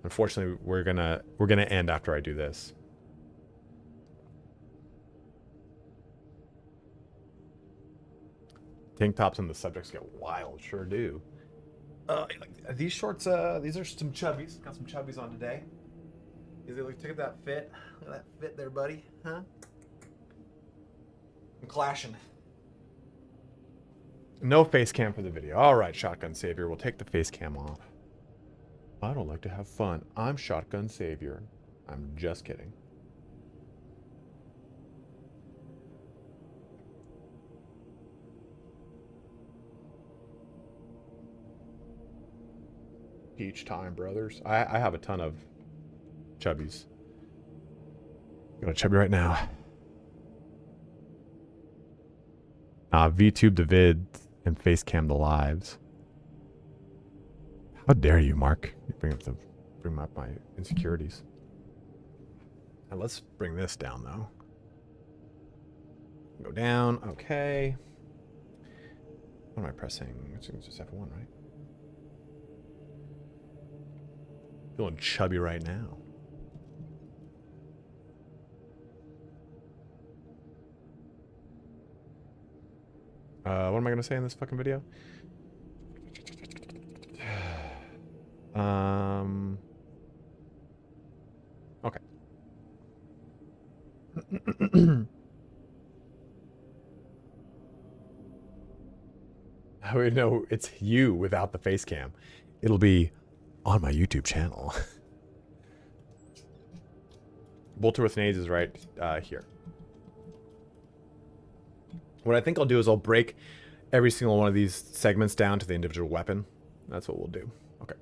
Unfortunately, we're gonna end after I do this. Tank tops and the subjects get wild, sure do. These shorts, these are some chubbies. Got some chubbies on today. Look at that fit. Look at that fit there, buddy. Huh? I'm clashing. No face cam for the video. All right, Shotgun Savior. We'll take the face cam off. I don't like to have fun. I'm Shotgun Savior. I'm just kidding. Each time, brothers. I have a ton of chubbies. Got a chubby right now. VTube the vids and facecam the lives. How dare you, Mark? You bring up my insecurities. Now let's bring this down, though. Go down. Okay. What am I pressing? It's just F1, right? Feeling chubby right now. What am I going to say in this fucking video? Okay. Oh, no, it's you without the face cam. It'll be on my YouTube channel. Bolter with nades is right here. What I think I'll do is I'll break every single one of these segments down to the individual weapon. That's what we'll do. Okay.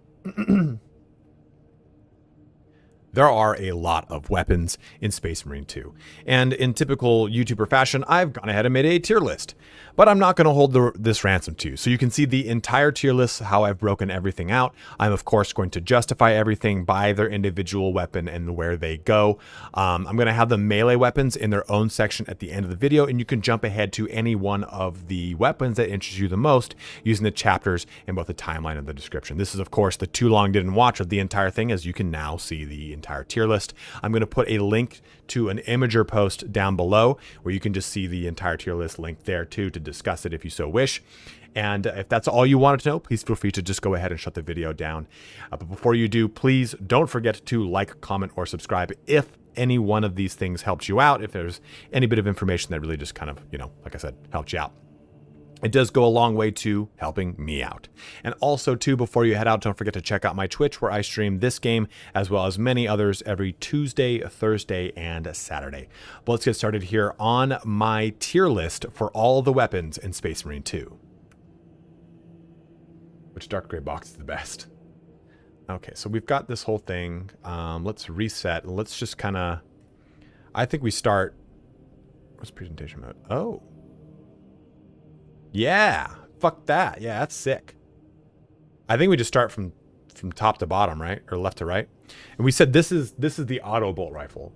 There are a lot of weapons in Space Marine 2. And in typical YouTuber fashion, I've gone ahead and made a tier list. But I'm not going to hold this ransom to you. So you can see the entire tier list, how I've broken everything out. I'm, of course, going to justify everything by their individual weapon and where they go. I'm going to have the melee weapons in their own section at the end of the video. And you can jump ahead to any one of the weapons that interest you the most using the chapters in both the timeline and the description. This is, of course, the too long didn't watch of the entire thing, as you can now see the entire tier list. I'm going to put a link to an Imager post down below where you can just see the entire tier list linked there too to discuss it if you so wish. And if that's all you wanted to know, please feel free to just go ahead and shut the video down. But before you do, please don't forget to like, comment, or subscribe if any one of these things helps you out, if there's any bit of information that really just kind of, like I said, helped you out. It does go a long way to helping me out. And also, too, before you head out, don't forget to check out my Twitch, where I stream this game as well as many others every Tuesday, Thursday, and Saturday. But let's get started here on my tier list for all the weapons in Space Marine 2. Which dark gray box is the best? Okay, so we've got this whole thing. Let's reset. Let's just kind of... I think we start... What's presentation mode? Oh. Yeah, fuck that. Yeah, that's sick. I think we just start from top to bottom, right? Or left to right. And we said this is the auto bolt rifle.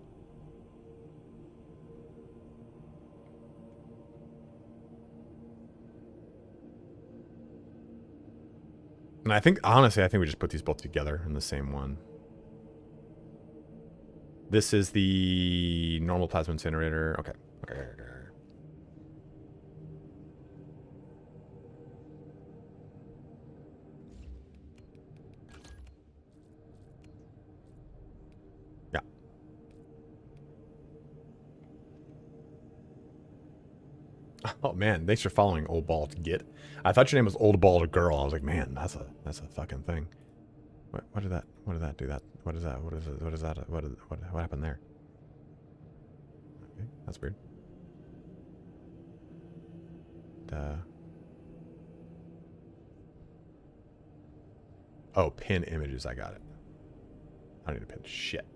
And I think, honestly, I think we just put these both together in the same one. This is the normal plasma incinerator. Okay. Okay. Oh man, thanks for following Old Bald Git. I thought your name was Old Bald Girl. I was like, man, that's a fucking thing. What did that do? What is that? What happened there? Okay, that's weird. Oh, pin images. I got it. I don't need to pin shit.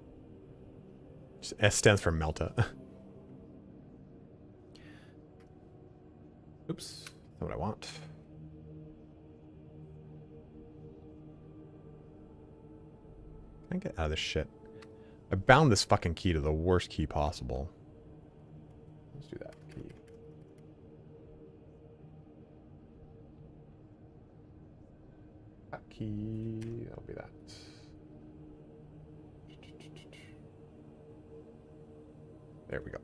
S stands for Melta. Oops, that's not what I want. Can I get out of this shit? I bound this fucking key to the worst key possible. Let's do that key. That key, that'll be that. There we go.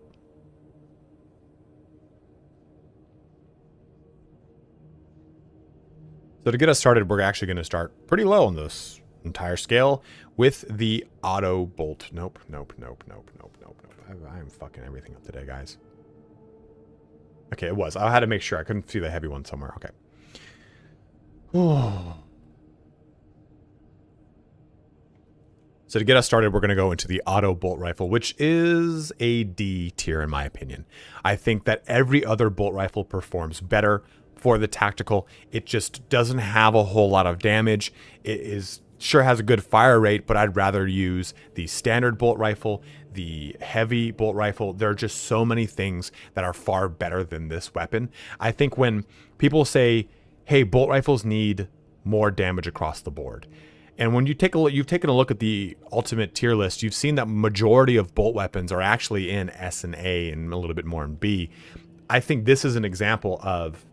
So to get us started, we're actually going to start pretty low on this entire scale with the auto bolt. Nope. I'm fucking everything up today, guys. Okay, it was. I had to make sure. I couldn't see the heavy one somewhere. Okay. So to get us started, we're going to go into the auto bolt rifle, which is a D tier in my opinion. I think that every other bolt rifle performs better for the tactical. It just doesn't have a whole lot of damage. It is sure has a good fire rate, but I'd rather use the standard bolt rifle, the heavy bolt rifle. There are just so many things that are far better than this weapon. I think when people say, hey, bolt rifles need more damage across the board. And when you take a look, you've taken a look at the ultimate tier list, you've seen that majority of bolt weapons are actually in S and A and a little bit more in B. I think this is an example of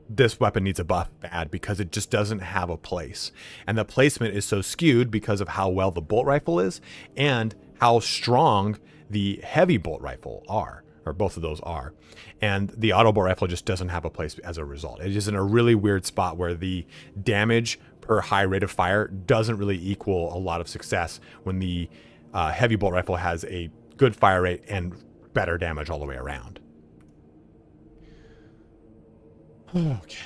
this weapon needs a buff bad because it just doesn't have a place. And the placement is so skewed because of how well the bolt rifle is and how strong the heavy bolt rifle are, or both of those are. And the auto bolt rifle just doesn't have a place as a result. It is in a really weird spot where the damage per high rate of fire doesn't really equal a lot of success when the heavy bolt rifle has a good fire rate and better damage all the way around. Okay.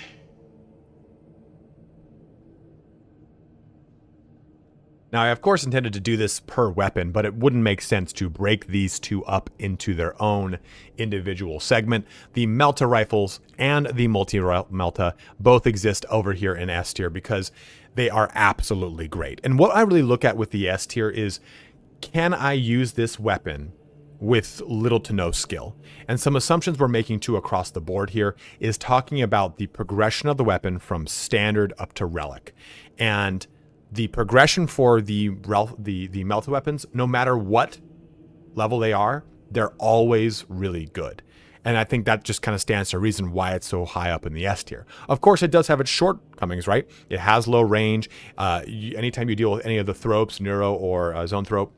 Now, I of course intended to do this per weapon, but it wouldn't make sense to break these two up into their own individual segment. The Melta rifles and the multi-Melta both exist over here in S tier because they are absolutely great. And what I really look at with the S tier is, can I use this weapon with little to no skill? And some assumptions we're making too across the board here is talking about the progression of the weapon from standard up to relic. And the progression for the Melta weapons, no matter what level they are, they're always really good. And I think that just kind of stands to reason why it's so high up in the S tier. Of course, it does have its shortcomings, right? It has low range. Anytime you deal with any of the thropes, neuro or zone thrope,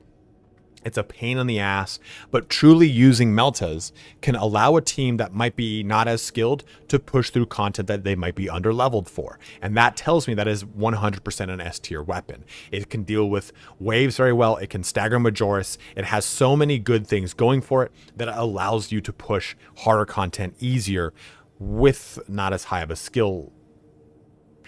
it's a pain in the ass, but truly using Meltas can allow a team that might be not as skilled to push through content that they might be under-leveled for. And that tells me that is 100% an S-tier weapon. It can deal with waves very well. It can stagger Majoris. It has so many good things going for it that it allows you to push harder content easier with not as high of a skill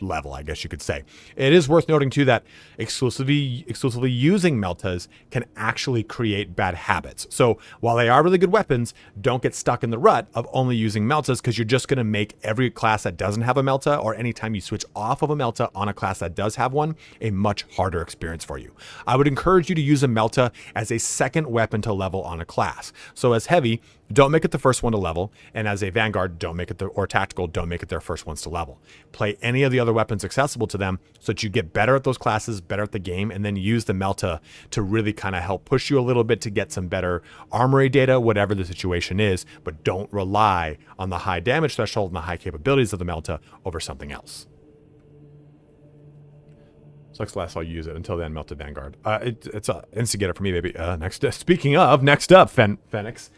level, I guess you could say. It is worth noting too that exclusively using meltas can actually create bad habits. So while they are really good weapons, don't get stuck in the rut of only using meltas, because you're just going to make every class that doesn't have a melta, or anytime you switch off of a melta on a class that does have one, a much harder experience for you. I would encourage you to use a melta as a second weapon to level on a class. So as heavy, don't make it the first one to level, and as a vanguard, don't make it or tactical, don't make it their first ones to level. Play any of the other weapons accessible to them so that you get better at those classes, better at the game, and then use the melta to really kind of help push you a little bit to get some better armory data, whatever the situation is, but don't rely on the high damage threshold and the high capabilities of the melta over something else. Sucks last I'll use it. Until then, melta vanguard. It's an instigator for me, baby. Speaking of, next up, Phoenix.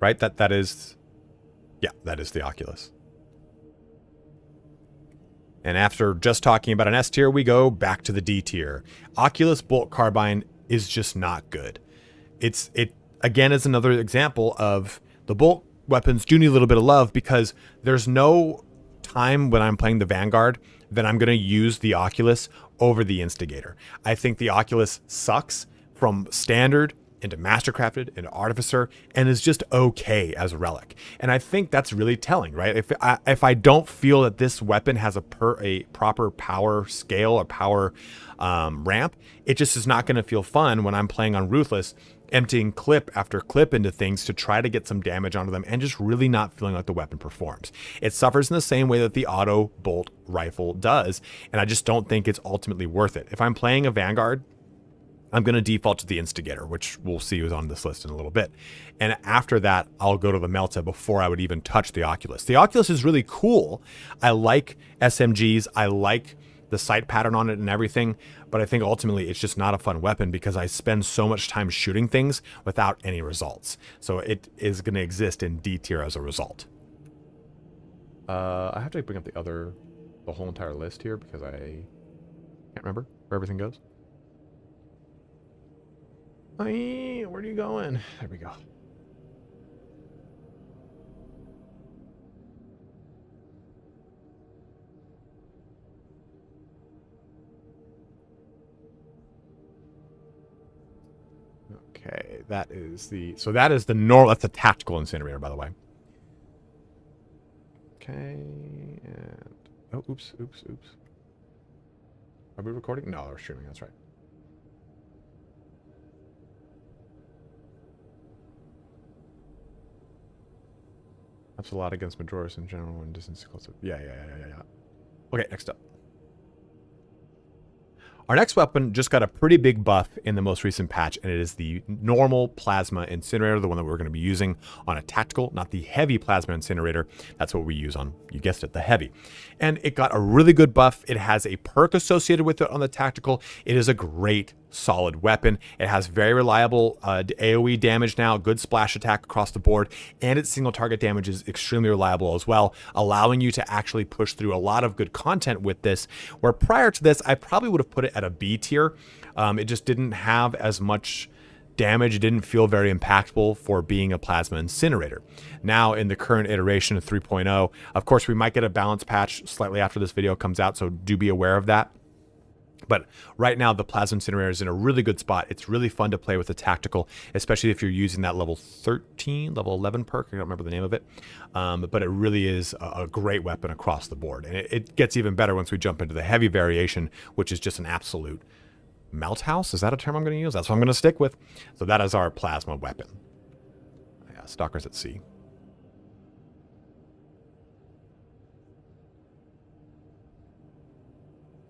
Right? That is the Oculus. And after just talking about an S tier, we go back to the D tier. Oculus Bolt Carbine is just not good. It again is another example of the bolt weapons do need a little bit of love, because there's no time when I'm playing the Vanguard that I'm going to use the Oculus over the Instigator. I think the Oculus sucks from standard into Mastercrafted, into Artificer, and is just okay as a relic. And I think that's really telling, right? If I don't feel that this weapon has a proper power scale or power ramp, it just is not going to feel fun when I'm playing on Ruthless, emptying clip after clip into things to try to get some damage onto them and just really not feeling like the weapon performs. It suffers in the same way that the auto bolt rifle does, and I just don't think it's ultimately worth it. If I'm playing a Vanguard, I'm going to default to the Instigator, which we'll see is on this list in a little bit. And after that, I'll go to the Melta before I would even touch the Oculus. The Oculus is really cool. I like SMGs. I like the sight pattern on it and everything. But I think ultimately it's just not a fun weapon because I spend so much time shooting things without any results. So it is going to exist in D tier as a result. I have to bring up the whole entire list here because I can't remember where everything goes. Where are you going? There we go. Okay, that is the normal, that's the tactical incinerator, by the way. Okay, and oh, oops. Are we recording? No, we're streaming, that's right. That's a lot against Majoris in general and distance close. Yeah. Okay, next up. Our next weapon just got a pretty big buff in the most recent patch, and it is the normal plasma incinerator, the one that we're going to be using on a tactical, not the heavy plasma incinerator. That's what we use on, you guessed it, the heavy. And it got a really good buff. It has a perk associated with it on the tactical. It is a great, solid weapon. It has very reliable AoE damage now, good splash attack across the board, and its single target damage is extremely reliable as well, allowing you to actually push through a lot of good content with this, where prior to this, I probably would have put it at a B tier. It just didn't have as much damage. It didn't feel very impactful for being a plasma incinerator. Now in the current iteration of 3.0, of course, we might get a balance patch slightly after this video comes out, so do be aware of that. But right now, the Plasma Incinerator is in a really good spot. It's really fun to play with the tactical, especially if you're using that level 13, level 11 perk. I don't remember the name of it. But it really is a great weapon across the board. And it gets even better once we jump into the heavy variation, which is just an absolute melt house. Is that a term I'm going to use? That's what I'm going to stick with. So that is our plasma weapon. Yeah, Stalkers at Sea.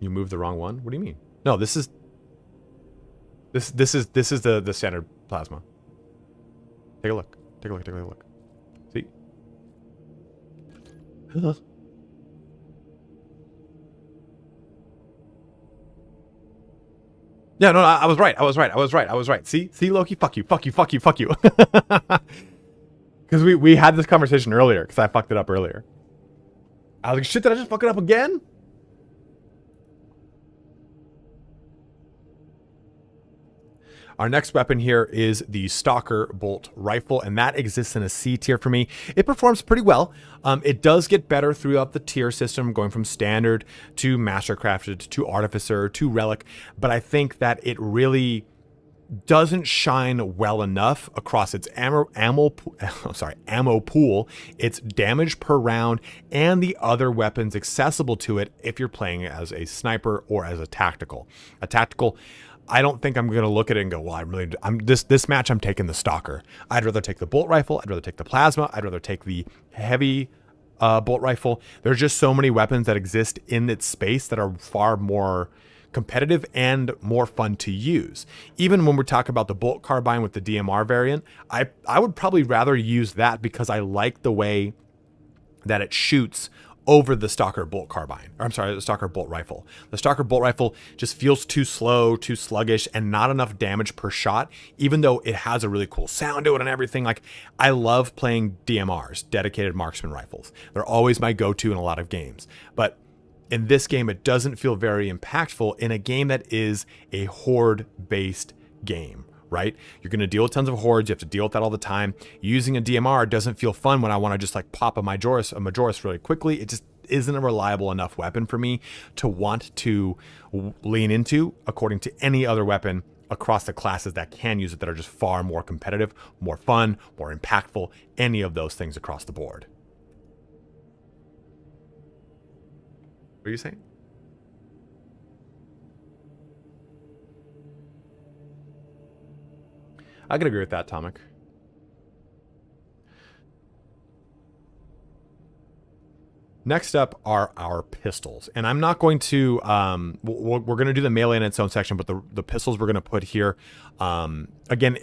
You moved the wrong one? What do you mean? No, this is the standard plasma. Take a look. Take a look. See? Yeah, no, I was right. See, Loki, fuck you. Because we had this conversation earlier, because I fucked it up earlier. I was like, shit, did I just fuck it up again? Our next weapon here is the Stalker Bolt Rifle, and that exists in a C tier for me. It performs pretty well. It does get better throughout the tier system, going from Standard to Mastercrafted to Artificer to Relic, but I think that it really doesn't shine well enough across its ammo pool, its damage per round, and the other weapons accessible to it if you're playing as a sniper or as a tactical. A tactical, I don't think I'm going to look at it and go, well, this match I'm taking the Stalker. I'd rather take the bolt rifle. I'd rather take the plasma. I'd rather take the heavy bolt rifle. There's just so many weapons that exist in its space that are far more competitive and more fun to use. Even when we talk about the bolt carbine with the DMR variant, I would probably rather use that because I like the way that it shoots over the Stalker bolt carbine. Or I'm sorry, the Stalker bolt rifle. The Stalker bolt rifle just feels too slow, too sluggish, and not enough damage per shot, even though it has a really cool sound to it and everything. Like, I love playing DMRs, dedicated marksman rifles. They're always my go-to in a lot of games. But in this game, it doesn't feel very impactful in a game that is a horde-based game, right? You're going to deal with tons of hordes. You have to deal with that all the time. Using a DMR doesn't feel fun when I want to just like pop a Majoris really quickly. It just isn't a reliable enough weapon for me to want to lean into according to any other weapon across the classes that can use it that are just far more competitive, more fun, more impactful, any of those things across the board. What are you saying? I can agree with that, Tomic. Next up are our pistols, and I'm not going to. We're going to do the melee in its own section, but the pistols we're going to put here, again,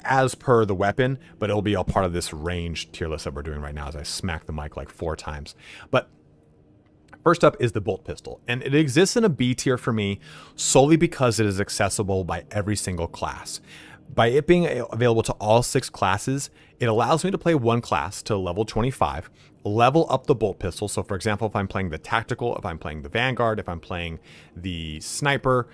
as per the weapon, but it'll be all part of this range tier list that we're doing right now. As I smack the mic like 4 times, but. First up is the bolt pistol, and it exists in a B tier for me solely because it is accessible by every single class. By it being available to all 6 classes, it allows me to play one class to level 25, level up the bolt pistol. So for example, if I'm playing the tactical, if I'm playing the Vanguard, if I'm playing the sniper,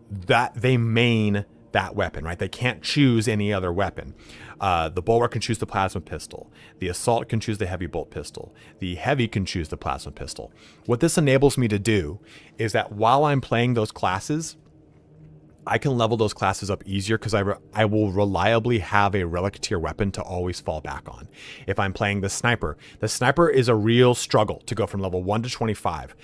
that they main that weapon, right? They can't choose any other weapon. The bulwark can choose the plasma pistol. The assault can choose the heavy bolt pistol. The heavy can choose the plasma pistol. What this enables me to do is that while I'm playing those classes, I can level those classes up easier because I will reliably have a relic tier weapon to always fall back on. If I'm playing the sniper is a real struggle to go from level 1 to 25.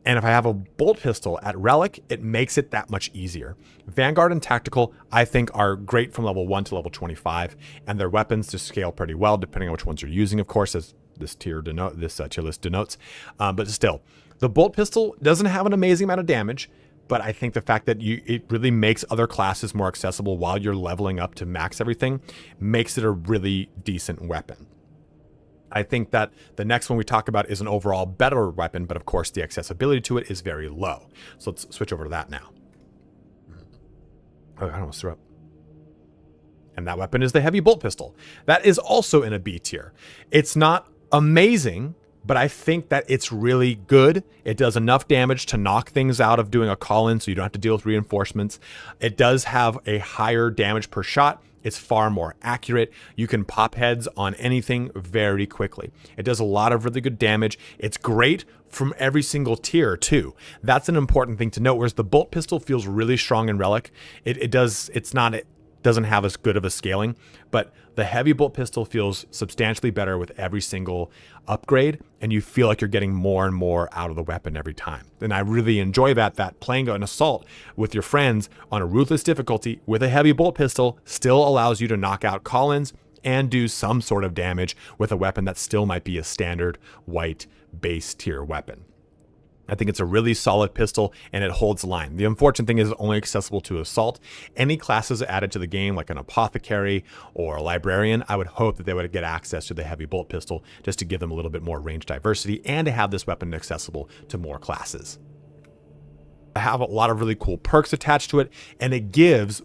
And if I have a bolt pistol at Relic, it makes it that much easier. Vanguard and Tactical, I think, are great from level 1 to level 25, and their weapons just scale pretty well, depending on which ones you're using, of course, as this tier list denotes. But still, the bolt pistol doesn't have an amazing amount of damage, but I think the fact that it really makes other classes more accessible while you're leveling up to max everything makes it a really decent weapon. I think that the next one we talk about is an overall better weapon, but of course the accessibility to it is very low. So let's switch over to that now. Oh, I almost threw up. And that weapon is the heavy bolt pistol. That is also in a B tier. It's not amazing, but I think that it's really good. It does enough damage to knock things out of doing a call-in so you don't have to deal with reinforcements. It does have a higher damage per shot. It's far more accurate. You can pop heads on anything very quickly. It does a lot of really good damage. It's great from every single tier too. That's an important thing to note. Whereas the bolt pistol feels really strong in Relic. It doesn't have as good of a scaling, but the heavy bolt pistol feels substantially better with every single upgrade, and you feel like you're getting more and more out of the weapon every time. And I really enjoy that playing an assault with your friends on a ruthless difficulty with a heavy bolt pistol still allows you to knock out call-ins and do some sort of damage with a weapon that still might be a standard white base tier weapon. I think it's a really solid pistol, and it holds line. The unfortunate thing is it's only accessible to assault. Any classes added to the game, like an apothecary or a librarian, I would hope that they would get access to the heavy bolt pistol just to give them a little bit more range diversity and to have this weapon accessible to more classes. I have a lot of really cool perks attached to it, and it gives